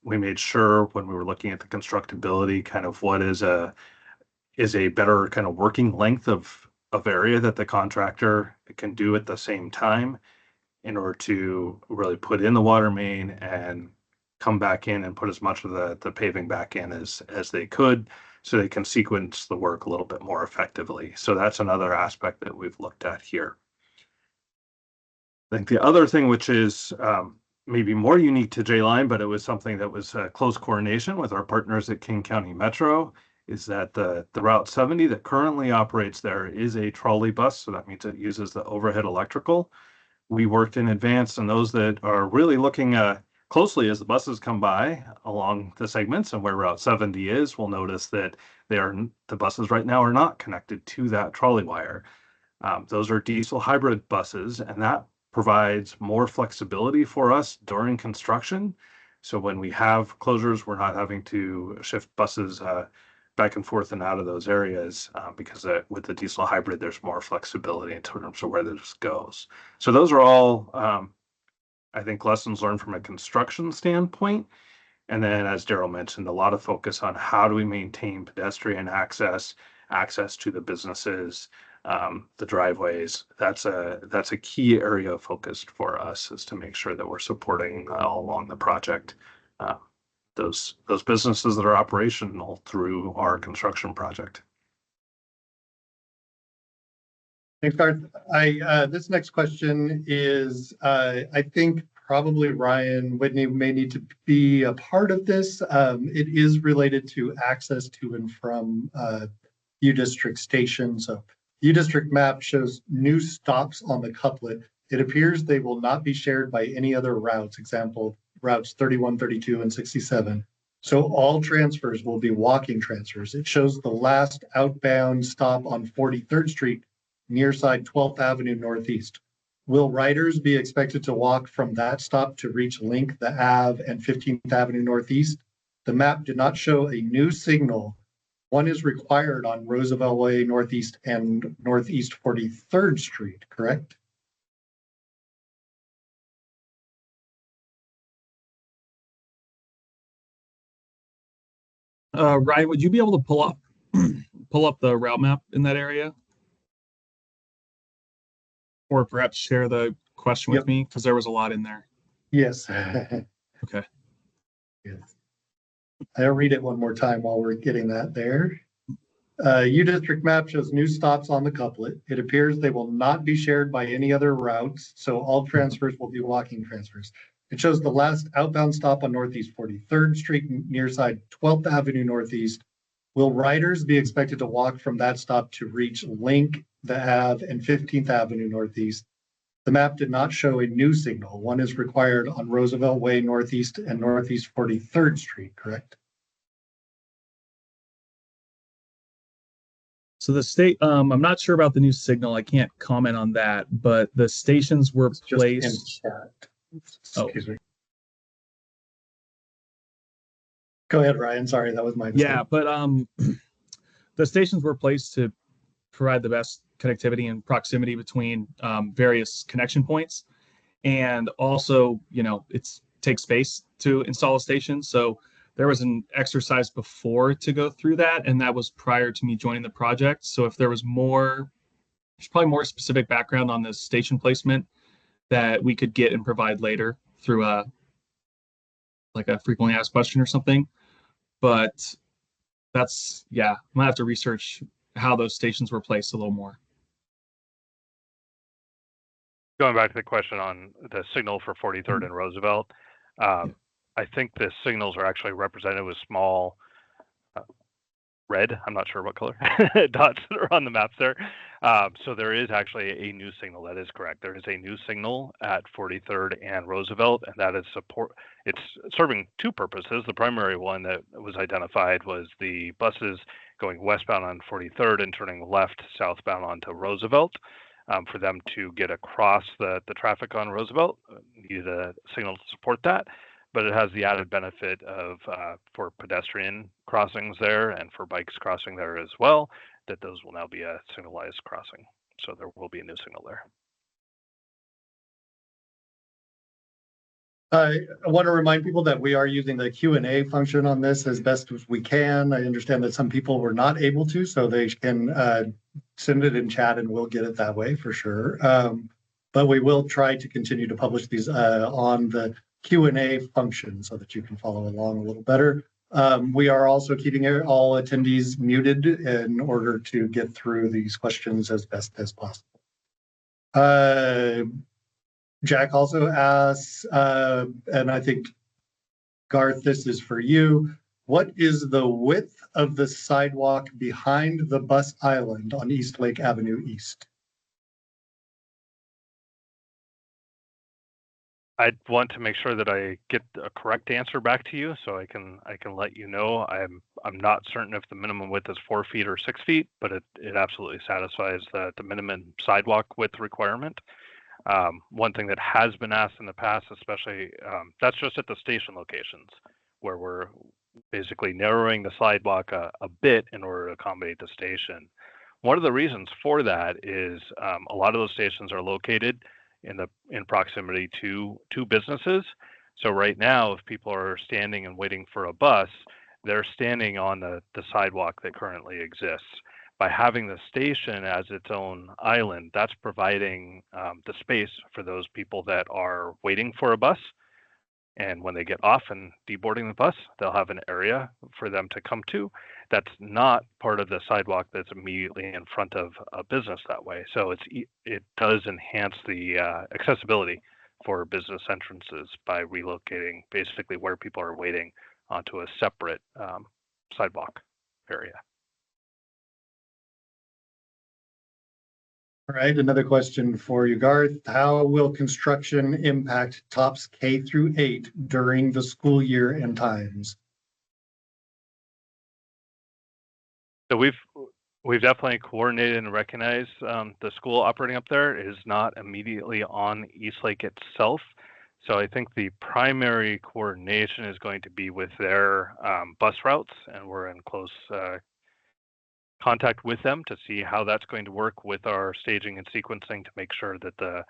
We made sure when we were looking at the constructability, kind of what is a better kind of working length of area that the contractor can do at the same time in order to really put in the water main and come back in and put as much of the paving back in as they could, so they can sequence the work a little bit more effectively. So that's another aspect that we've looked at here. I think the other thing, which is maybe more unique to J-Line, but it was something that was close coordination with our partners at King County Metro, is that the Route 70 that currently operates there is a trolley bus. So that means it uses the overhead electrical. We worked in advance, and those that are really looking closely as the buses come by along the segments and where Route 70 is, will notice that the buses right now are not connected to that trolley wire. Those are diesel hybrid buses, and that provides more flexibility for us during construction. So when we have closures, we're not having to shift buses back and forth and out of those areas because with the diesel hybrid, there's more flexibility in terms of where this goes. So those are all, I think, lessons learned from a construction standpoint. And then, as Daryl mentioned, a lot of focus on how do we maintain pedestrian access to the businesses, the driveways. That's a key area of focus for us, is to make sure that we're supporting all along the project those businesses that are operational through our construction project. Thanks, Garth. This next question is, I think probably Ryan Whitney may need to be a part of this. It is related to access to and from U-District station. So U-District map shows new stops on the couplet. It appears they will not be shared by any other routes, example, routes 31, 32, and 67. So all transfers will be walking transfers. It shows the last outbound stop on 43rd Street, near side 12th Avenue Northeast. Will riders be expected to walk from that stop to reach Link, the Ave, and 15th Avenue Northeast? The map did not show a new signal. One is required on Roosevelt Way Northeast and Northeast 43rd Street, correct? Ryan, would you be able to pull up the route map in that area? Or perhaps share the question with me, because there was a lot in there. Yes. Okay. Yes. I'll read it one more time while we're getting that there. U-District map shows new stops on the couplet. It appears they will not be shared by any other routes, so all transfers will be walking transfers. It shows the last outbound stop on Northeast 43rd Street, near side 12th Avenue Northeast. Will riders be expected to walk from that stop to reach Link, the Ave, and 15th Avenue Northeast? The map did not show a new signal. One is required on Roosevelt Way Northeast and Northeast 43rd Street, correct? So the state, I'm not sure about the new signal. I can't comment on that, but the stations were It's just in placed. chat. Oh. Excuse me. Go ahead, Ryan. Sorry, that was my mistake. Yeah, but the stations were placed to provide the best connectivity and proximity between various connection points, and also, it takes space to install a station. So there was an exercise before to go through that, and that was prior to me joining the project. So if there was there's probably more specific background on the station placement that we could get and provide later through a frequently asked question or something. But I'm gonna have to research how those stations were placed a little more. Going back to the question on the signal for 43rd and Roosevelt, I think the signals are actually represented with small red, I'm not sure what color, dots that are on the maps there. So there is actually a new signal. That is correct. There is a new signal at 43rd and Roosevelt, and that is it's serving two purposes. The primary one that was identified was the buses going westbound on 43rd and turning left southbound onto Roosevelt. For them to get across the traffic on Roosevelt, needed a signal to support that. But it has the added benefit of for pedestrian crossings there and for bikes crossing there as well, that those will now be a signalized crossing. So there will be a new signal there. I want to remind people that we are using the Q&A function on this as best as we can. I understand that some people were not able to, so they can send it in chat and we'll get it that way for sure. But we will try to continue to publish these on the Q&A function so that you can follow along a little better. We are also keeping all attendees muted in order to get through these questions as best as possible. Jack also asks, and I think, Garth, this is for you. What is the width of the sidewalk behind the bus island on East Lake Avenue East? I'd want to make sure that I get a correct answer back to you, so I can let you know. I'm not certain if the minimum width is 4 feet or 6 feet, but it absolutely satisfies the minimum sidewalk width requirement. One thing that has been asked in the past, especially, that's just at the station locations where we're basically narrowing the sidewalk a bit in order to accommodate the station. One of the reasons for that is a lot of those stations are located in proximity to businesses. So right now, if people are standing and waiting for a bus, they're standing on the sidewalk that currently exists. By having the station as its own island, that's providing the space for those people that are waiting for a bus. And when they get off and deboarding the bus, they'll have an area for them to come to. That's not part of the sidewalk that's immediately in front of a business that way. So it does enhance the accessibility for business entrances by relocating basically where people are waiting onto a separate sidewalk area. All right, another question for you, Garth. How will construction impact TOPS K through 8 during the school year and times? So we've definitely coordinated and recognized the school operating up there is not immediately on East Lake itself. So I think the primary coordination is going to be with their bus routes, and we're in close contact with them to see how that's going to work with our staging and sequencing to make sure that the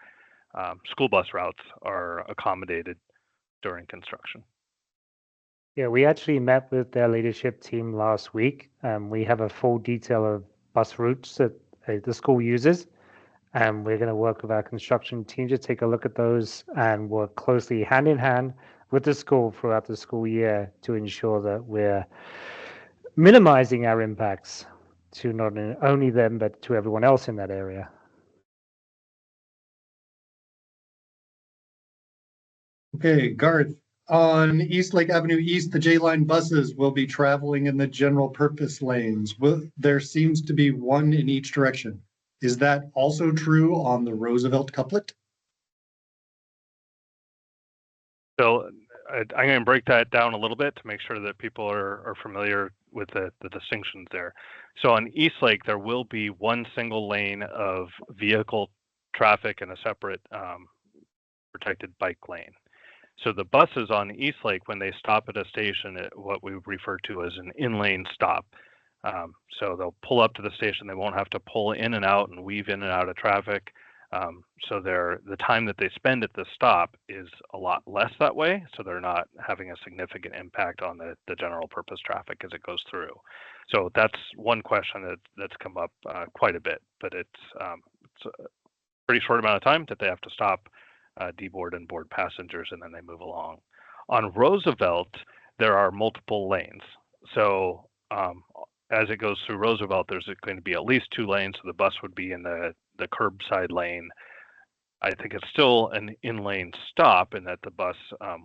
school bus routes are accommodated during construction. Yeah, we actually met with their leadership team last week. We have a full detail of bus routes that the school uses, and we're going to work with our construction team to take a look at those and work closely hand in hand with the school throughout the school year to ensure that we're minimizing our impacts to not only them, but to everyone else in that area. Okay, Garth, on East Lake Avenue East, the J-Line buses will be traveling in the general purpose lanes. There seems to be one in each direction. Is that also true on the Roosevelt couplet? So I'm going to break that down a little bit to make sure that people are familiar with the distinctions there. So on Eastlake, there will be one single lane of vehicle traffic and a separate protected bike lane. So the buses on Eastlake, when they stop at a station, what we refer to as an in-lane stop. So they'll pull up to the station. They won't have to pull in and out and weave in and out of traffic. So the time that they spend at the stop is a lot less that way. So they're not having a significant impact on the general purpose traffic as it goes through. So that's one question that's come up quite a bit, but it's a pretty short amount of time that they have to stop, deboard and board passengers, and then they move along. On Roosevelt, there are multiple lanes. So as it goes through Roosevelt, there's going to be at least 2 lanes. So the bus would be in the curbside lane. I think it's still an in-lane stop in that the bus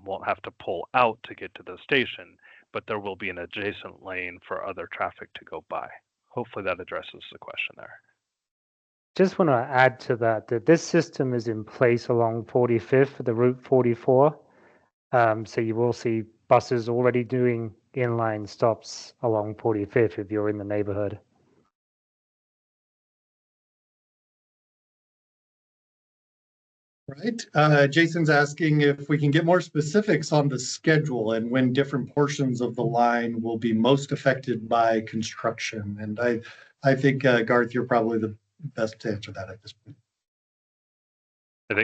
won't have to pull out to get to the station, but there will be an adjacent lane for other traffic to go by. Hopefully that addresses the question there. Just want to add to that this system is in place along 45th, the Route 44. So you will see buses already doing inline stops along 45th if you're in the neighborhood. Right. Jason's asking if we can get more specifics on the schedule and when different portions of the line will be most affected by construction. And I think, Garth, you're probably the best to answer that at this point.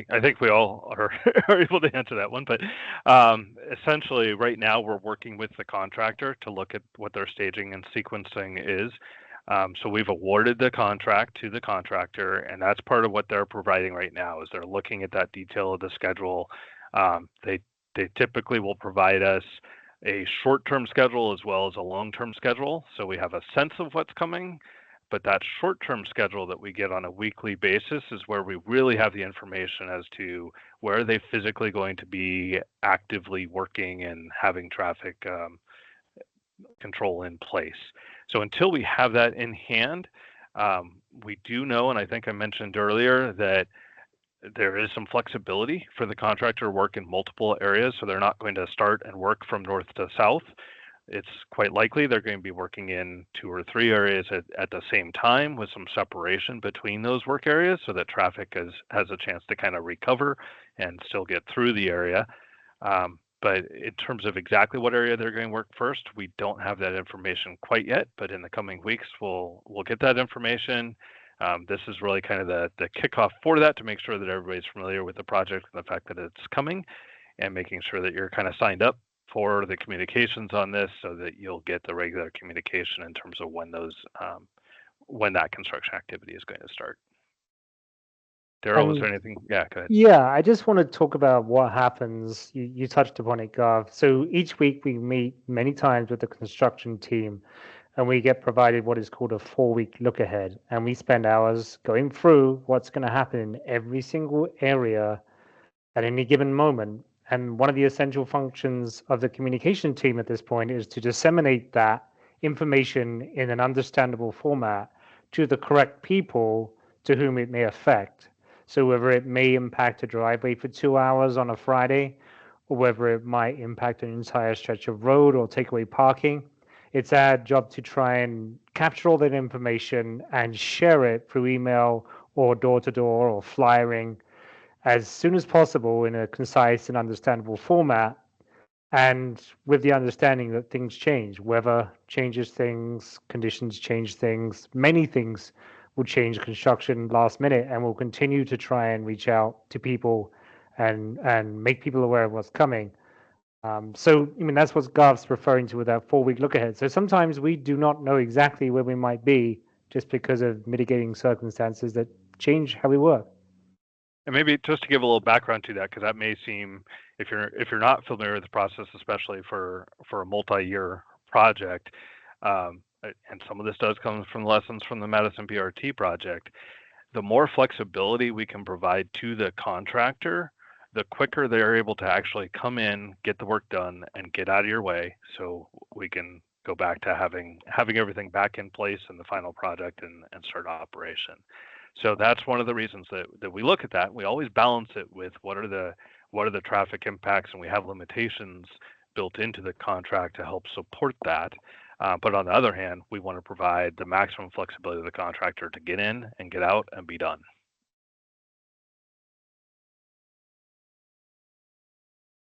I think we all are able to answer that one, but essentially right now we're working with the contractor to look at what their staging and sequencing is. So we've awarded the contract to the contractor, and that's part of what they're providing right now is they're looking at that detail of the schedule. They typically will provide us a short-term schedule as well as a long-term schedule, so we have a sense of what's coming. But that short-term schedule that we get on a weekly basis is where we really have the information as to where are they physically going to be actively working and having traffic control in place. So until we have that in hand, we do know, and I think I mentioned earlier, that there is some flexibility for the contractor to work in multiple areas. So they're not going to start and work from north to south. It's quite likely they're going to be working in 2 or 3 areas at the same time with some separation between those work areas so that traffic has a chance to kind of recover and still get through the area. But in terms of exactly what area they're going to work first, we don't have that information quite yet, but in the coming weeks, we'll get that information. This is really kind of the kickoff for that to make sure that everybody's familiar with the project and the fact that it's coming and making sure that you're kind of signed up for the communications on this so that you'll get the regular communication in terms of when that construction activity is going to start. Daryl, was there anything? Yeah, go ahead. Yeah, I just want to talk about what happens. You touched upon it, Garth. So each week we meet many times with the construction team and we get provided what is called a 4-week look ahead. And we spend hours going through what's going to happen in every single area at any given moment. And one of the essential functions of the communication team at this point is to disseminate that information in an understandable format to the correct people to whom it may affect. So whether it may impact a driveway for 2 hours on a Friday, or whether it might impact an entire stretch of road or take away parking, it's our job to try and capture all that information and share it through email or door-to-door or flyering as soon as possible in a concise and understandable format, and with the understanding that things change. Weather changes things, conditions change things, many things will change construction last minute, and we'll continue to try and reach out to people and make people aware of what's coming. So, I mean, that's what Garth's referring to with that 4-week look ahead. So sometimes we do not know exactly where we might be just because of mitigating circumstances that change how we work. And maybe just to give a little background to that, because that may seem, if you're not familiar with the process, especially for a multi-year project, and some of this does come from lessons from the Madison BRT project, the more flexibility we can provide to the contractor, the quicker they're able to actually come in, get the work done, and get out of your way, so we can go back to having everything back in place in the final project and start operation. So that's one of the reasons that we look at that. We always balance it with what are the what are the traffic impacts, and we have limitations built into the contract to help support that. But on the other hand, we want to provide the maximum flexibility of the contractor to get in and get out and be done.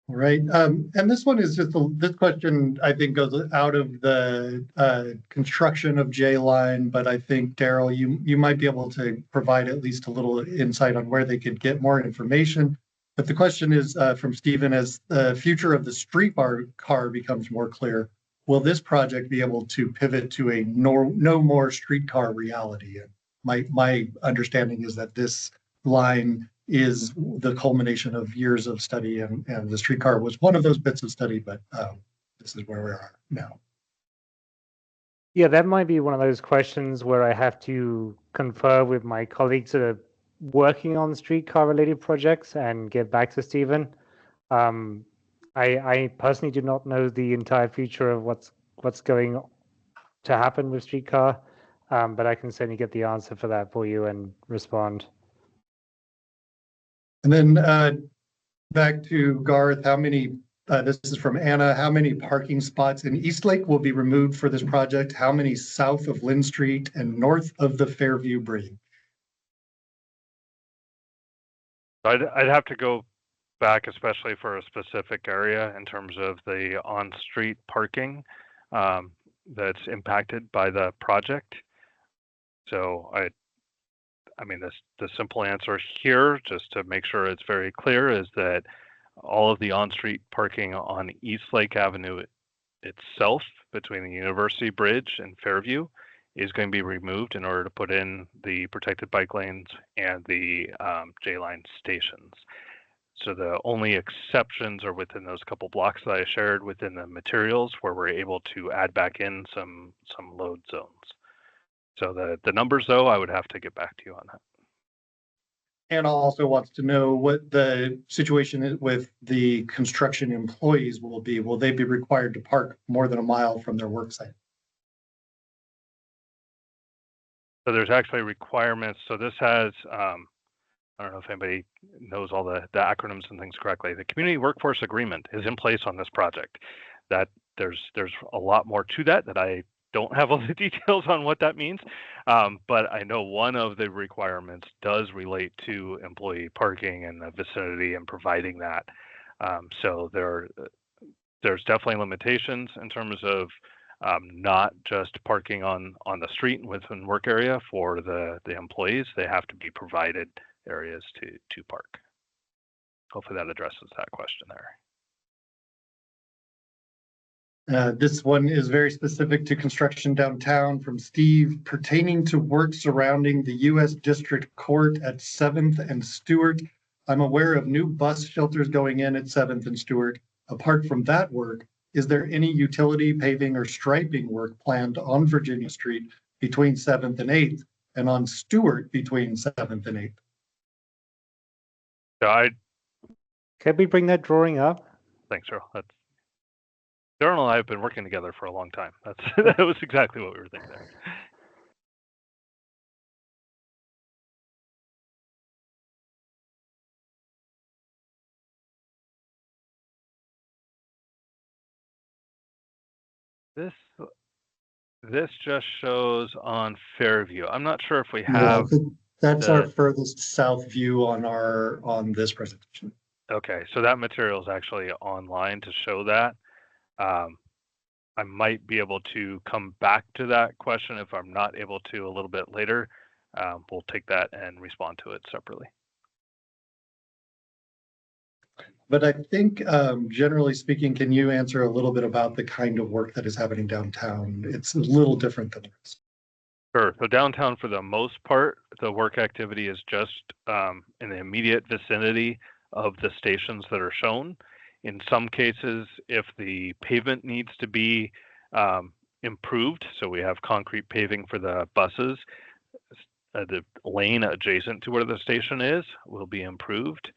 Right. And this one is just this question, I think, goes out of the construction of J line, but I think, Daryl, you might be able to provide at least a little insight on where they could get more information. But the question is from Stephen: as the future of the streetcar car becomes more clear, will this project be able to pivot to a no more streetcar reality? And my understanding is that this line is the culmination of years of study, and the streetcar was one of those bits of study, but this is where we are now. Yeah, that might be one of those questions where I have to confer with my colleagues that are working on streetcar related projects and get back to Stephen. I personally do not know the entire future of what's going to happen with streetcar, but I can certainly get the answer for that for you and respond. And then back to Garth, how many, this is from Anna, how many parking spots in Eastlake will be removed for this project? How many south of Lynn Street and north of the Fairview Bridge? I'd have to go back, especially for a specific area in terms of the on-street parking that's impacted by the project. So I mean, the simple answer here, just to make sure it's very clear, is that all of the on-street parking on Eastlake Avenue itself between the University Bridge and Fairview is going to be removed in order to put in the protected bike lanes and the J-line stations. So the only exceptions are within those couple blocks that I shared within the materials, where we're able to add back in some load zones. So the numbers, though, I would have to get back to you on that. Anna also wants to know what the situation is with the construction employees will be. Will they be required to park more than a mile from their work site? So there's actually requirements. So this has, I don't know if anybody knows all the acronyms and things correctly. The Community Workforce Agreement is in place on this project. That there's a lot more to that I don't have all the details on what that means, but I know one of the requirements does relate to employee parking in the vicinity and providing that. So there's definitely limitations in terms of not just parking on the street within work area for the employees. They have to be provided areas to park. Hopefully that addresses that question there. This one is very specific to construction downtown from Steve, pertaining to work surrounding the U.S. District Court at 7th and Stewart. I'm aware of new bus shelters going in at 7th and Stewart. Apart from that work, is there any utility paving or striping work planned on Virginia Street between 7th and 8th and on Stewart between 7th and 8th? So Could we bring that drawing up? Thanks, Earl. Daryl and I have been working together for a long time. That was exactly what we were thinking there. This just shows on Fairview. I'm not sure if we have. Yeah, that's our furthest south view on this presentation. Okay, so that material is actually online to show that. I might be able to come back to that question if I'm not able to a little bit later. We'll take that and respond to it separately. But I think, generally speaking, can you answer a little bit about the kind of work that is happening downtown? It's a little different than the rest. Sure. So downtown, for the most part, the work activity is just in the immediate vicinity of the stations that are shown. In some cases, if the pavement needs to be improved, so we have concrete paving for the buses, the lane adjacent to where the station is will be improved.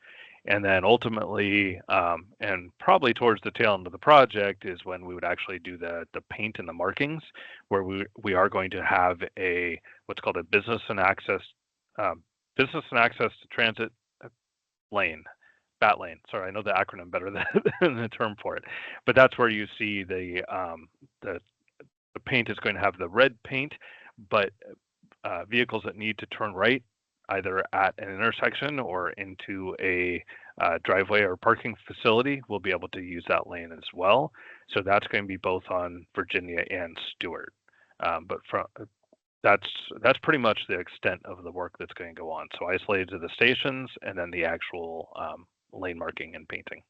And then ultimately, and probably towards the tail end of the project, is when we would actually do the paint and the markings, where we are going to have what's called a business and access to transit lane bat lane. Sorry, I know the acronym better than the term for it, but that's where you see the paint is going to have the red paint, but vehicles that need to turn right, either at an intersection or into a driveway or parking facility, will be able to use that lane as well. So that's going to be both on Virginia and Stewart. But that's pretty much the extent of the work that's going to go on. So isolated to the stations and then the actual lane marking and painting.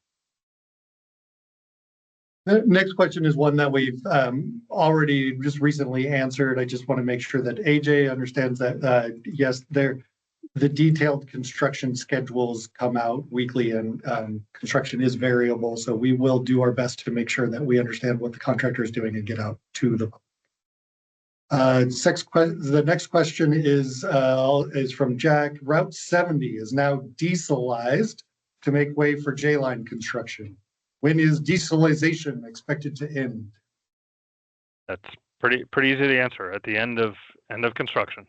The next question is one that we've already just recently answered. I just want to make sure that AJ understands that, yes, the detailed construction schedules come out weekly, and construction is variable. So we will do our best to make sure that we understand what the contractor is doing and get out to the public. The next question is from Jack. Route 70 is now dieselized to make way for J-line construction. When is dieselization expected to end? That's pretty easy to answer. At the end of construction.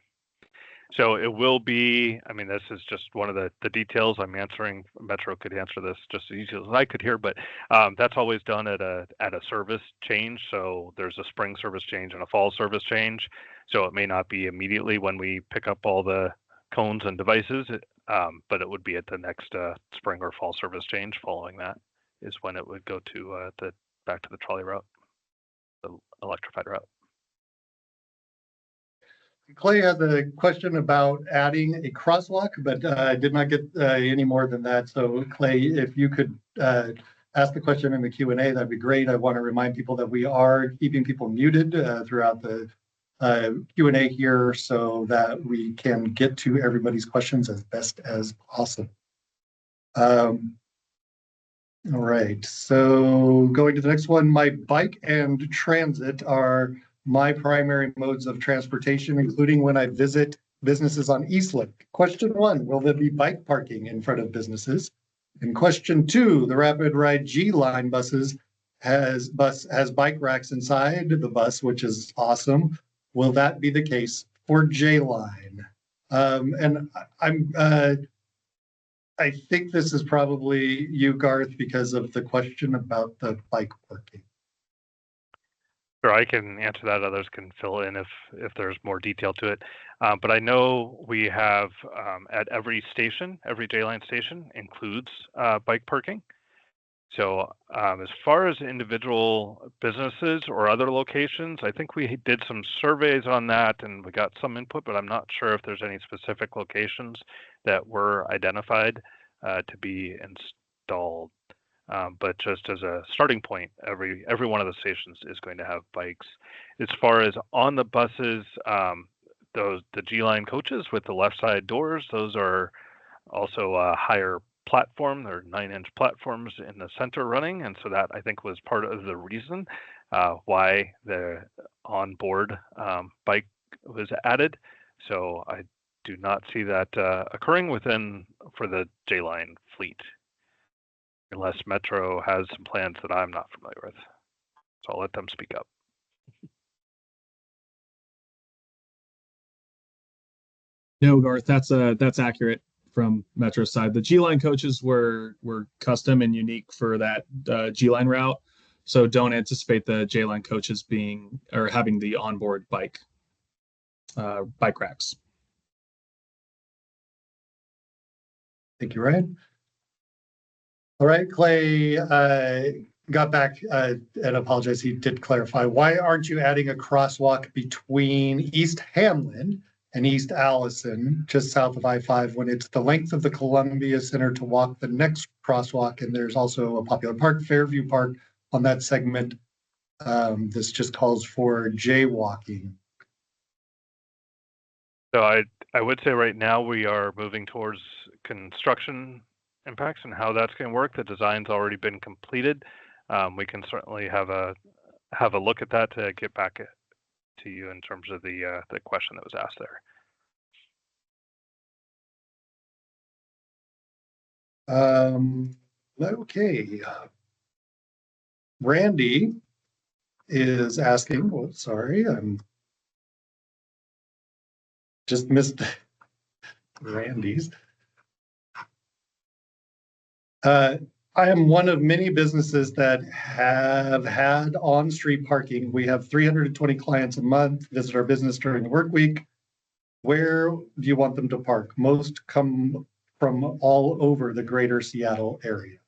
So it will be, I mean, this is just one of the details I'm answering. Metro could answer this just as easy as I could here, but that's always done at a service change. So there's a spring service change and a fall service change. So it may not be immediately when we pick up all the cones and devices, but it would be at the next spring or fall service change. Following that is when it would go to back to the trolley route, the electrified route. Clay has a question about adding a crosswalk, but I did not get any more than that. So Clay, if you could ask the question in the Q&A, that'd be great. I want to remind people that we are keeping people muted throughout the Q&A here so that we can get to everybody's questions as best as possible. All right, so going to the next one, my bike and transit are my primary modes of transportation, including when I visit businesses on Eastlink. Question 1, will there be bike parking in front of businesses? And question 2, the RapidRide G-Line buses has bike racks inside the bus, which is awesome. Will that be the case for J-Line? And I think this is probably you, Garth, because of the question about the bike parking. Sure, I can answer that. Others can fill in if there's more detail to it. But I know we have at every station, every J-Line station includes bike parking. So as far as individual businesses or other locations, I think we did some surveys on that and we got some input, but I'm not sure if there's any specific locations that were identified to be installed. But just as a starting point, every one of the stations is going to have bikes. As far as on the buses, the G-Line coaches with the left side doors, those are also a higher platform. They're 9-inch platforms in the center running, and so that I think was part of the reason why the onboard bike was added. So I do not see that occurring for the J-Line fleet, unless Metro has some plans that I'm not familiar with. So I'll let them speak up. No, Garth, that's accurate from Metro's side. The G-Line coaches were custom and unique for that G-Line route. So don't anticipate the J-Line coaches having the onboard bike racks. Thank you, Ryan. All right, Clay got back and apologize. He did clarify. Why aren't you adding a crosswalk between East Hamlin and East Allison, just south of I-5, when it's the length of the Columbia Center to walk the next crosswalk? And there's also a popular park, Fairview Park, on that segment. This just calls for jaywalking. So I would say right now we are moving towards construction impacts and how that's going to work. The design's already been completed. We can certainly have a look at that to get back to you in terms of the question that was asked there. Okay. Randy is asking, oh, sorry, I'm just missed Randy's. I am one of many businesses that have had on-street parking. We have 320 clients a month visit our business during the work week. Where do you want them to park? Most come from all over the greater Seattle area.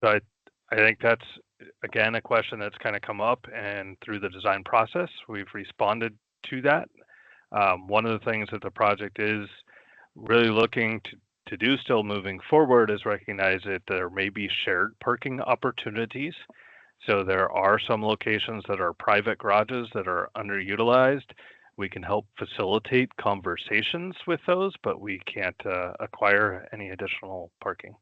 So I think that's, again, a question that's kind of come up, and through the design process, we've responded to that. One of the things that the project is really looking to do still moving forward is recognize that there may be shared parking opportunities. So there are some locations that are private garages that are underutilized. We can help facilitate conversations with those, but we can't acquire any additional parking.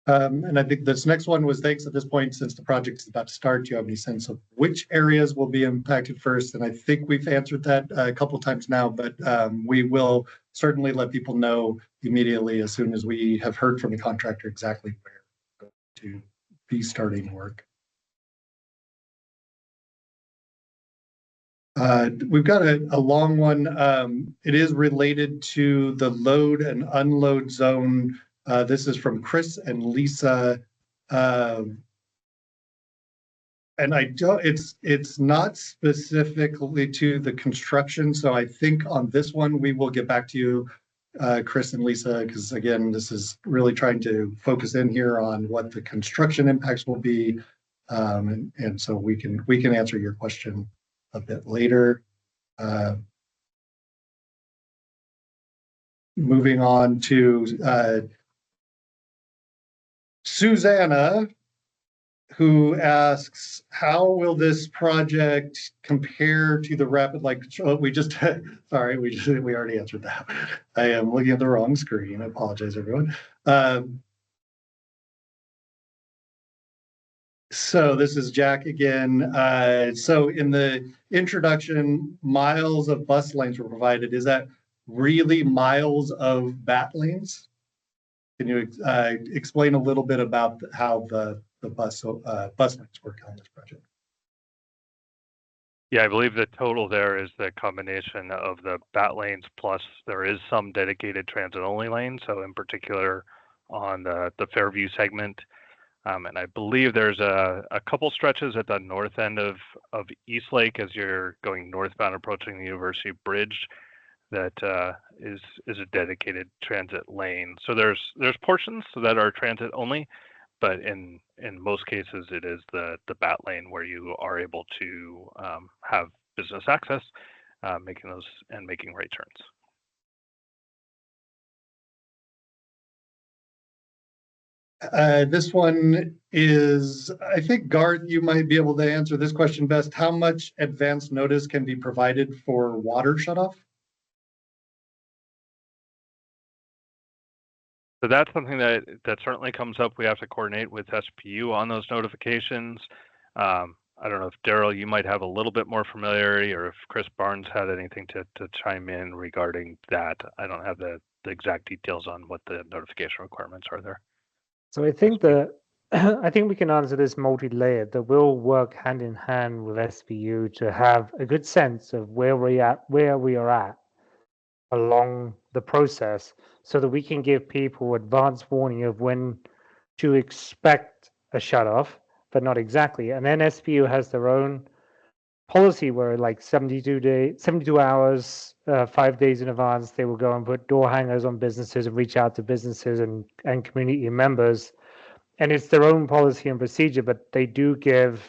And I think this next one was, thanks at this point, since the project is about to start, do you have any sense of which areas will be impacted first? And I think we've answered that a couple of times now, but we will certainly let people know immediately as soon as we have heard from the contractor exactly where to be starting work. We've got a long one. It is related to the load and unload zone. This is from Chris and Lisa. And I don't, it's not specifically to the construction. So I think on this one, we will get back to you, Chris and Lisa, because again, this is really trying to focus in here on what the construction impacts will be. And so we can answer your question a bit later. Moving on to Susanna, who asks, how will this project compare to the RapidRide control? We just, sorry, we already answered that. I am looking at the wrong screen. I apologize, everyone. So this is Jack again. So in the introduction, miles of bus lanes were provided. Is that really miles of bat lanes? Can you explain a little bit about how the bus lanes work on this project? Yeah, I believe the total there is the combination of the bat lanes plus there is some dedicated transit only lanes. So in particular on the Fairview segment, and I believe there's a couple stretches at the north end of Eastlake as you're going northbound approaching the University Bridge that is a dedicated transit lane. So there's portions that are transit only, but in most cases it is the bat lane where you are able to have business access, making right turns. This one is, I think, Garth, you might be able to answer this question best. How much advance notice can be provided for water shutoff? So that's something that certainly comes up. We have to coordinate with SPU on those notifications. I don't know if Daryl, you might have a little bit more familiarity, or if Chris Barnes had anything to chime in regarding that. I don't have the exact details on what the notification requirements are there. So I think I think we can answer this multi-layered, that we'll work hand in hand with SPU to have a good sense of where we are at along the process, so that we can give people advance warning of when to expect a shutoff, but not exactly. And then SPU has their own policy where, like 72 hours, 5 days in advance, they will go and put door hangers on businesses and reach out to businesses and community members. And it's their own policy and procedure, but they do give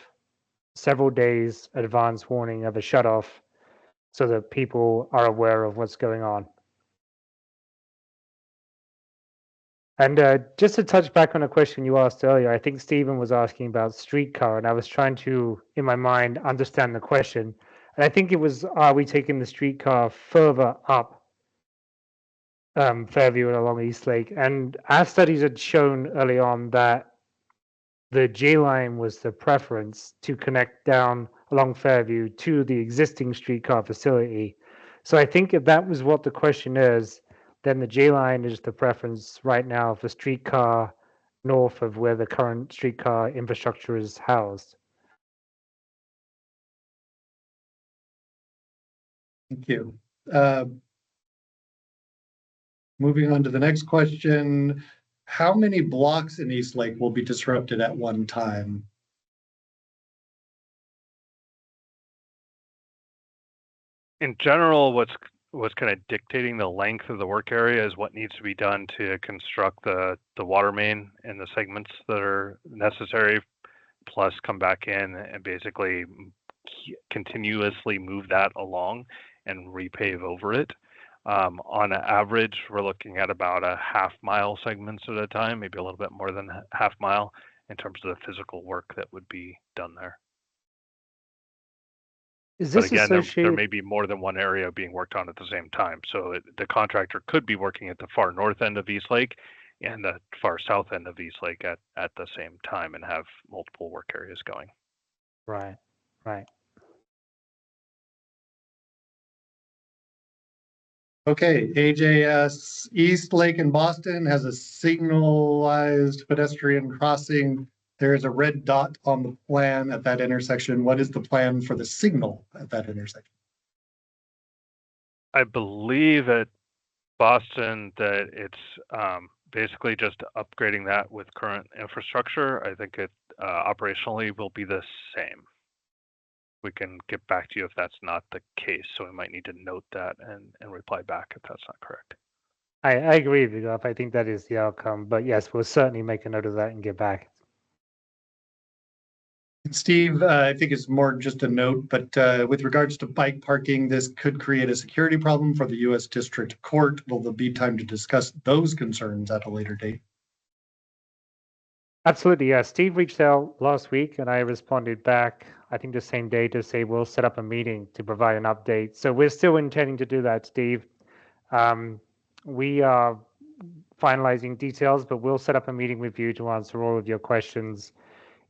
several days advance warning of a shutoff so that people are aware of what's going on. And just to touch back on a question you asked earlier, I think Stephen was asking about streetcar, and I was trying to, in my mind, understand the question. And I think it was, are we taking the streetcar further up Fairview and along Eastlake? And our studies had shown early on that the J line was the preference to connect down along Fairview to the existing streetcar facility. So I think if that was what the question is, then the J line is the preference right now for streetcar north of where the current streetcar infrastructure is housed. Thank you. Moving on to the next question. How many blocks in East Lake will be disrupted at one time? In general, what's kind of dictating the length of the work area is what needs to be done to construct the water main and the segments that are necessary, plus come back in and basically continuously move that along and repave over it. On average, we're looking at about a half-mile segments at a time, maybe a little bit more than half mile in terms of the physical work that would be done there. Is But this again, there associated? may be more than one area being worked on at the same time. So the contractor could be working at the far north end of East Lake and the far south end of East Lake at the same time and have multiple work areas going. Right, right. Okay, AJS East Lake in Boston has a signalized pedestrian crossing. There is a red dot on the plan at that intersection. What is the plan for the signal at that intersection? I believe at Boston that it's basically just upgrading that with current infrastructure. I think it operationally will be the same. We can get back to you if that's not the case. So we might need to note that and reply back if that's not correct. I agree with you, Garth. I think that is the outcome. But yes, we'll certainly make a note of that and get back. Steve, I think it's more just a note, but with regards to bike parking, this could create a security problem for the U.S. District Court. Will there be time to discuss those concerns at a later date? Absolutely, yeah. Steve reached out last week and I responded back, I think the same day, to say we'll set up a meeting to provide an update. So we're still intending to do that, Steve. We are finalizing details, but we'll set up a meeting with you to answer all of your questions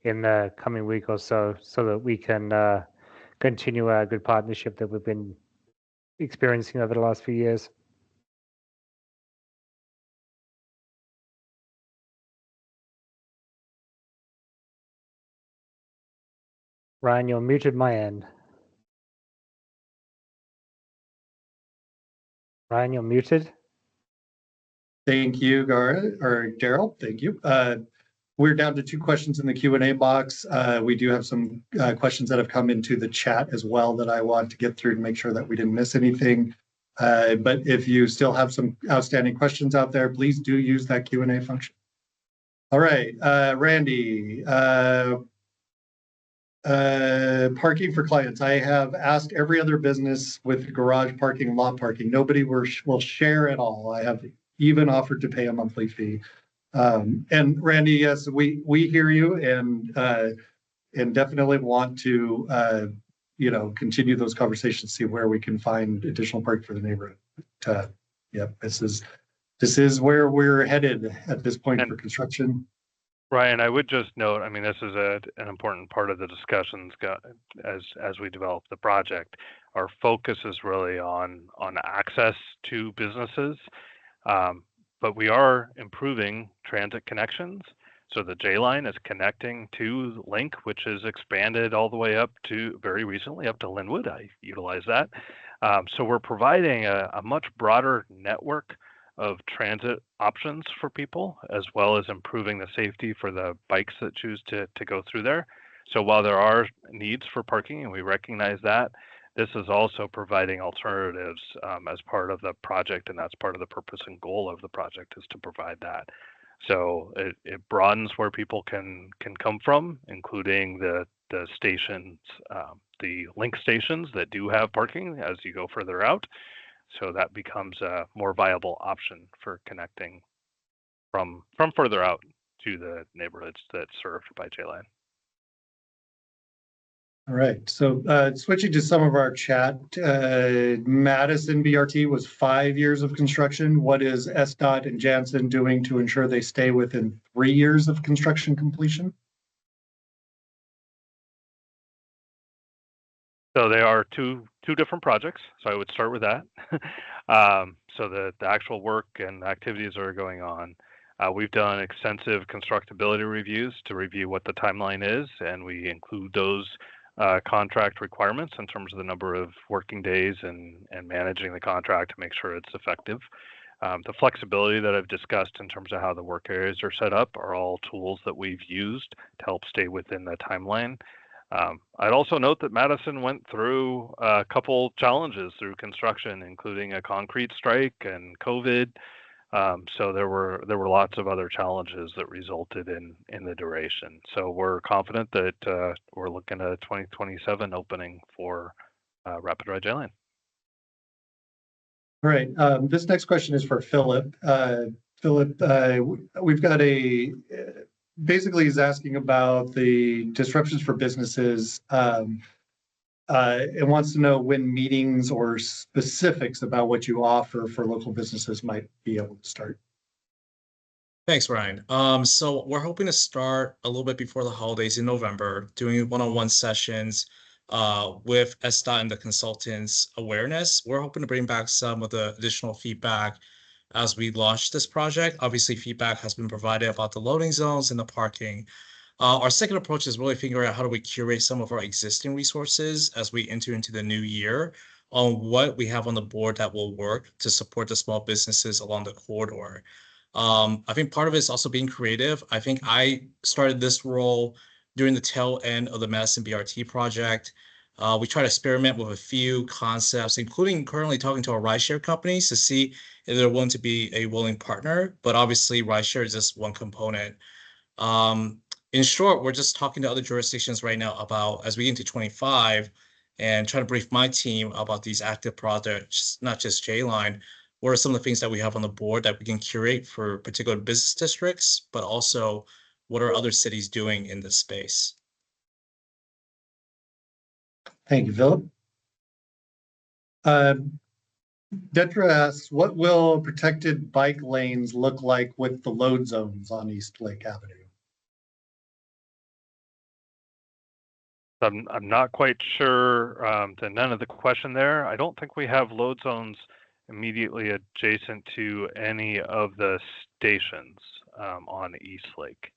in the coming week or so that we can continue our good partnership that we've been experiencing over the last few years. Ryan, you're muted my end. Ryan, you're muted. Thank you, Daryl. Thank you. We're down to 2 questions in the Q&A box. We do have some questions that have come into the chat as well that I want to get through to make sure that we didn't miss anything. But if you still have some outstanding questions out there, please do use that Q&A function. All right, Randy, parking for clients. I have asked every other business with garage parking, lot parking. Nobody will share at all. I have even offered to pay a monthly fee. And Randy, yes, we hear you and definitely want to continue those conversations, see where we can find additional parking for the neighborhood. Yep, this is where we're headed at this point for construction. Ryan, I would just note, I mean, this is an important part of the discussions as we develop the project. Our focus is really on access to businesses, but we are improving transit connections. So the J line is connecting to Link, which is expanded all the way up to very recently up to Linwood. I utilize that. So we're providing a much broader network of transit options for people, as well as improving the safety for the bikes that choose to go through there. So while there are needs for parking, and we recognize that, this is also providing alternatives as part of the project, and that's part of the purpose and goal of the project is to provide that. So it broadens where people can come from, including the stations, the Link stations that do have parking as you go further out. So that becomes a more viable option for connecting from further out to the neighborhoods that's served by J-Line. All right, so switching to some of our chat, Madison BRT was 5 years of construction. What is SDOT and Janssen doing to ensure they stay within 3 years of construction completion? So they are two different projects. So I would start with that. So the actual work and activities that are going on. We've done extensive constructability reviews to review what the timeline is, and we include those contract requirements in terms of the number of working days and managing the contract to make sure it's effective. The flexibility that I've discussed in terms of how the work areas are set up are all tools that we've used to help stay within the timeline. I'd also note that Madison went through a couple challenges through construction, including a concrete strike and COVID. So there were lots of other challenges that resulted in the duration. So we're confident that we're looking at a 2027 opening for RapidRide Jalen. All right. This next question is for Philip. Philip, we've got basically he's asking about the disruptions for businesses and wants to know when meetings or specifics about what you offer for local businesses might be able to start. Thanks, Ryan. So we're hoping to start a little bit before the holidays in November, doing one-on-one sessions with SDOT and the consultants' awareness. We're hoping to bring back some of the additional feedback as we launch this project. Obviously, feedback has been provided about the loading zones and the parking. Our second approach is really figuring out how do we curate some of our existing resources as we enter into the new year on what we have on the board that will work to support the small businesses along the corridor. I think part of it is also being creative. I think I started this role during the tail end of the Madison BRT project. We try to experiment with a few concepts, including currently talking to our rideshare companies to see if they're willing to be a willing partner. But obviously, rideshare is just one component. In short, we're just talking to other jurisdictions right now about, as we get into 25, and try to brief my team about these active projects, not just J-Line. What are some of the things that we have on the board that we can curate for particular business districts, but also what are other cities doing in this space? Thank you, Philip. Detra asks, what will protected bike lanes look like with the load zones on East Lake Avenue? I'm not quite sure the none of the question there. I don't think we have load zones immediately adjacent to any of the stations on East Lake.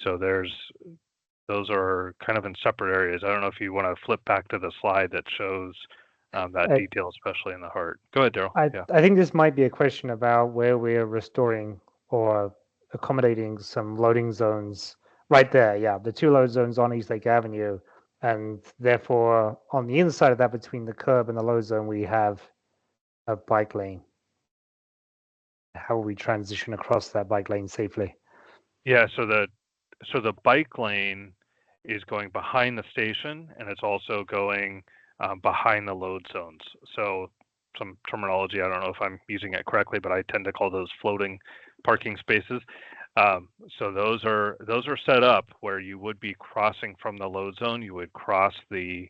So those are kind of in separate areas. I don't know if you want to flip back to the slide that shows that detail, especially in the heart. Go ahead, Daryl. I think this might be a question about where we're restoring or accommodating some loading zones right there. Yeah, the two load zones on East Lake Avenue. And therefore, on the inside of that, between the curb and the load zone, we have a bike lane. How will we transition across that bike lane safely? Yeah, so the bike lane is going behind the station, and it's also going behind the load zones. So some terminology, I don't know if I'm using it correctly, but I tend to call those floating parking spaces. So those are set up where you would be crossing from the load zone. You would cross the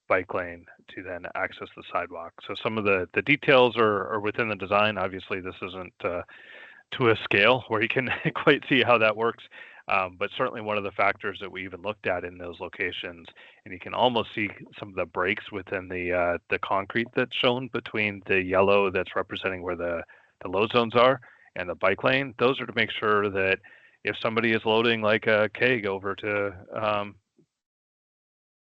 bike lane to then access the sidewalk. So some of the details are within the design. Obviously, this isn't to a scale where you can quite see how that works. But certainly one of the factors that we even looked at in those locations, and you can almost see some of the breaks within the concrete that's shown between the yellow that's representing where the load zones are and the bike lane. Those are to make sure that if somebody is loading like a keg over to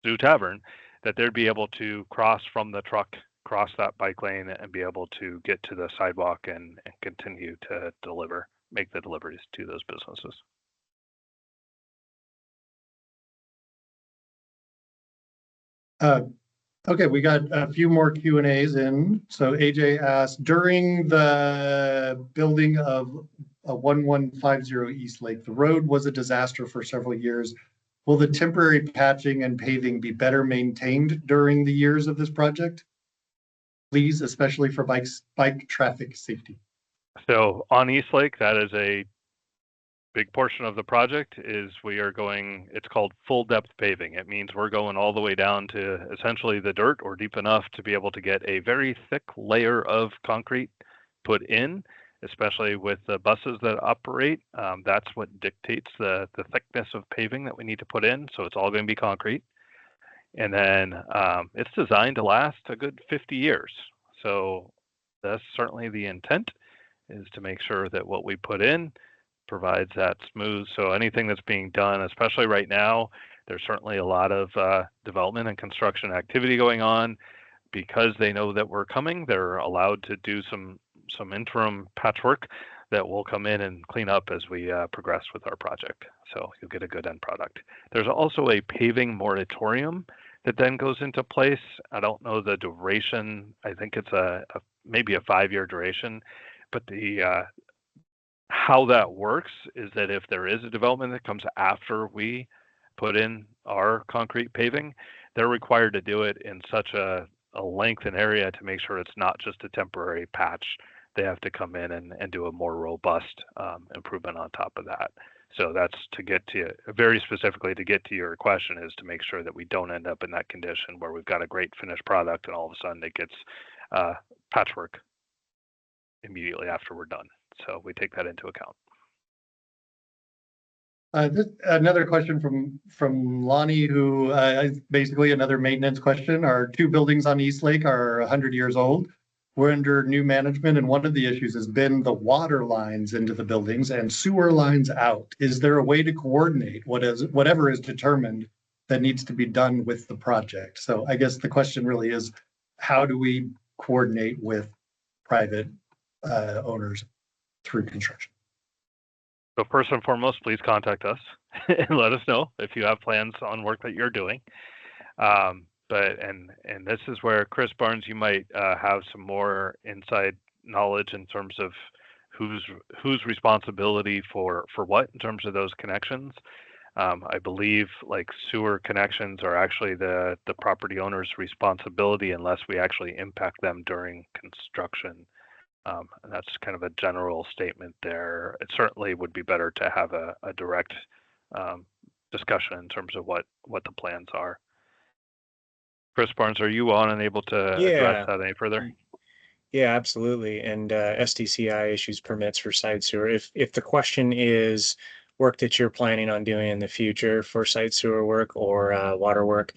Zoo Tavern, that they'd be able to cross from the truck, cross that bike lane, and be able to get to the sidewalk and continue to make the deliveries to those businesses. Okay, we got a few more Q&As in. So AJ asked, during the building of 1150 East Lake, the road was a disaster for several years. Will the temporary patching and paving be better maintained during the years of this project? Please, especially for bike traffic safety. So on East Lake, that is a big portion of the project is we are going, it's called full depth paving. It means we're going all the way down to essentially the dirt or deep enough to be able to get a very thick layer of concrete put in, especially with the buses that operate. That's what dictates the thickness of paving that we need to put in. So it's all going to be concrete. And then it's designed to last a good 50 years. So that's certainly the intent. is to make sure that what we put in provides that smooth. So anything that's being done, especially right now, there's certainly a lot of development and construction activity going on. Because they know that we're coming, they're allowed to do some interim patchwork that will come in and clean up as we progress with our project. So you'll get a good end product. There's also a paving moratorium that then goes into place. I don't know the duration. I think it's maybe a 5-year duration, but the how that works is that if there is a development that comes after we put in our concrete paving, they're required to do it in such a length and area to make sure it's not just a temporary patch. They have to come in and do a more robust improvement on top of that. So that's to get to, very specifically to get to your question, is to make sure that we don't end up in that condition where we've got a great finished product and all of a sudden it gets patchwork immediately after we're done. So we take that into account. Another question from Lonnie, who is basically another maintenance question. Our 2 buildings on East Lake are 100 years old. We're under new management, and one of the issues has been the water lines into the buildings and sewer lines out. Is there a way to coordinate whatever is determined that needs to be done with the project? So I guess the question really is, how do we coordinate with private owners through construction? So first and foremost, please contact us and let us know if you have plans on work that you're doing. But this is where, Chris Barnes, you might have some more inside knowledge in terms of whose responsibility for what in terms of those connections. I believe like sewer connections are actually the property owner's responsibility unless we actually impact them during construction. And that's kind of a general statement there. It certainly would be better to have a direct discussion in terms of what the plans are. Chris Barnes, are you on and able to address that any further? Yeah, absolutely. And SDCI issues permits for side sewer. If the question is work that you're planning on doing in the future for side sewer work or water work,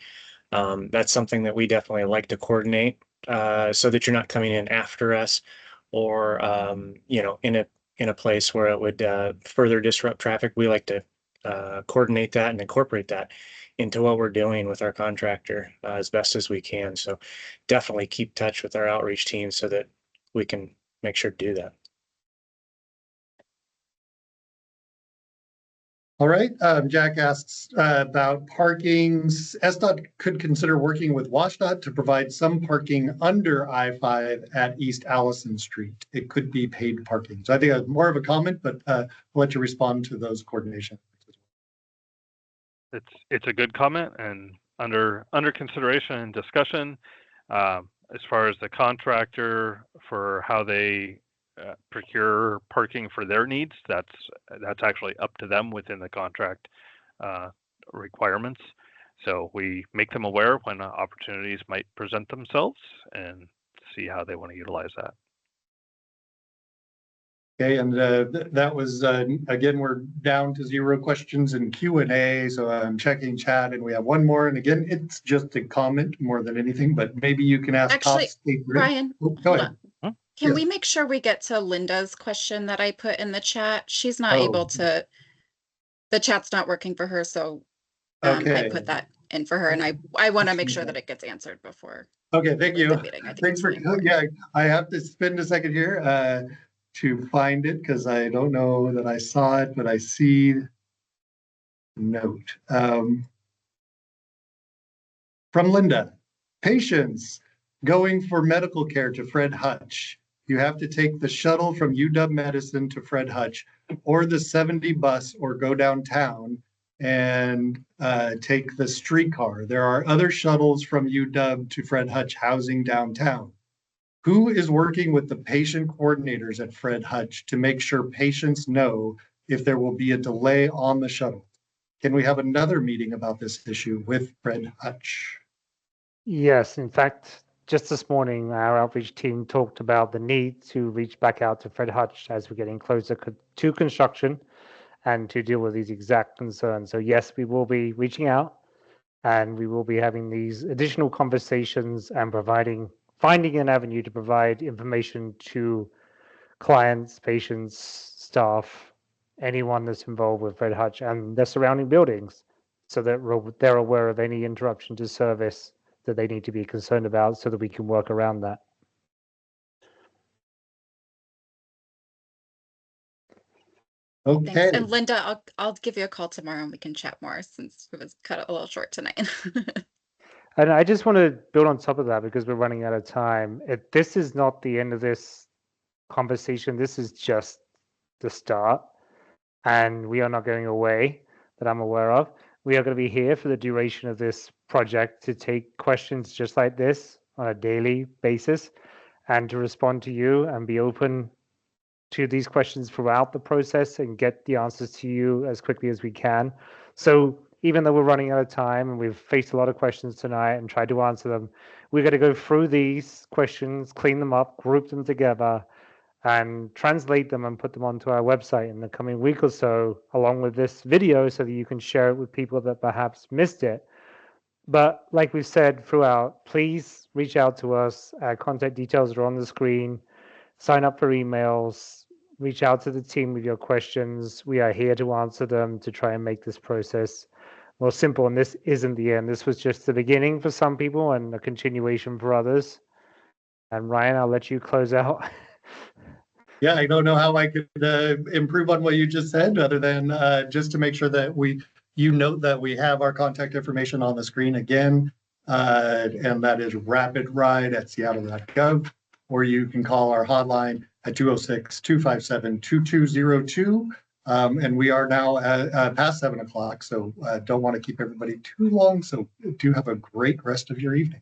that's something that we definitely like to coordinate so that you're not coming in after us, or in a place where it would further disrupt traffic. We like to coordinate that and incorporate that into what we're doing with our contractor as best as we can. So definitely keep touch with our outreach team so that we can make sure to do that. All right. Jack asks about parking. SDOT could consider working with WashDOT to provide some parking under I-5 at East Allison Street. It could be paid parking. So I think that's more of a comment, but I'll let you respond to those coordination. It's a good comment and under consideration and discussion. As far as the contractor for how they procure parking for their needs, that's actually up to them within the contract requirements. So we make them aware when opportunities might present themselves and see how they want to utilize that. Okay, and that was, again, we're down to 0 questions in Q&A, so I'm checking chat, and we have one more. And again, it's just a comment more than anything, but maybe you can ask. Actually, Brian, go ahead. Can we make sure we get to Linda's question that I put in the chat? She's not able to, the chat's not working for her, so I put that in for her, and I want to make sure that it gets answered before. Okay, thank you. Thanks for, I have to spend a second here to find it because I don't know that I saw it, but I see note from Linda. Patients going for medical care to Fred Hutch. You have to take the shuttle from UW Medicine to Fred Hutch or the 70 bus or go downtown and take the streetcar. There are other shuttles from UW to Fred Hutch housing downtown. Who is working with the patient coordinators at Fred Hutch to make sure patients know if there will be a delay on the shuttle? Can we have another meeting about this issue with Fred Hutch? Yes, in fact, just this morning, our outreach team talked about the need to reach back out to Fred Hutch as we're getting closer to construction and to deal with these exact concerns. So yes, we will be reaching out and we will be having these additional conversations and finding an avenue to provide information to clients, patients, staff, anyone that's involved with Red Hutch and their surrounding buildings, so that they're aware of any interruption to service that they need to be concerned about, so that we can work around that. Okay. Thanks. And Linda, I'll give you a call tomorrow and we can chat more, since it was cut a little short tonight. And I just want to build on top of that, because we're running out of time. This is not the end of this conversation. This is just the start. And we are not going away, that I'm aware of. We are going to be here for the duration of this project to take questions just like this on a daily basis, and to respond to you and be open to these questions throughout the process and get the answers to you as quickly as we can. So even though we're running out of time and we've faced a lot of questions tonight and tried to answer them, we're going to go through these questions, clean them up, group them together, and translate them and put them onto our website in the coming week or so, along with this video, so that you can share it with people that perhaps missed it. But like we've said throughout, please reach out to us. Our contact details are on the screen. Sign up for emails, reach out to the team with your questions. We are here to answer them, to try and make this process more simple. And this isn't the end. This was just the beginning for some people and a continuation for others. And Ryan, I'll let you close out. Yeah, I don't know how I could improve on what you just said, other than just to make sure that you note that we have our contact information on the screen again, and that is rapidride@seattle.gov, or you can call our hotline at 206-257-2202. And we are now past 7 o'clock, so don't want to keep everybody too long. So do have a great rest of your evening.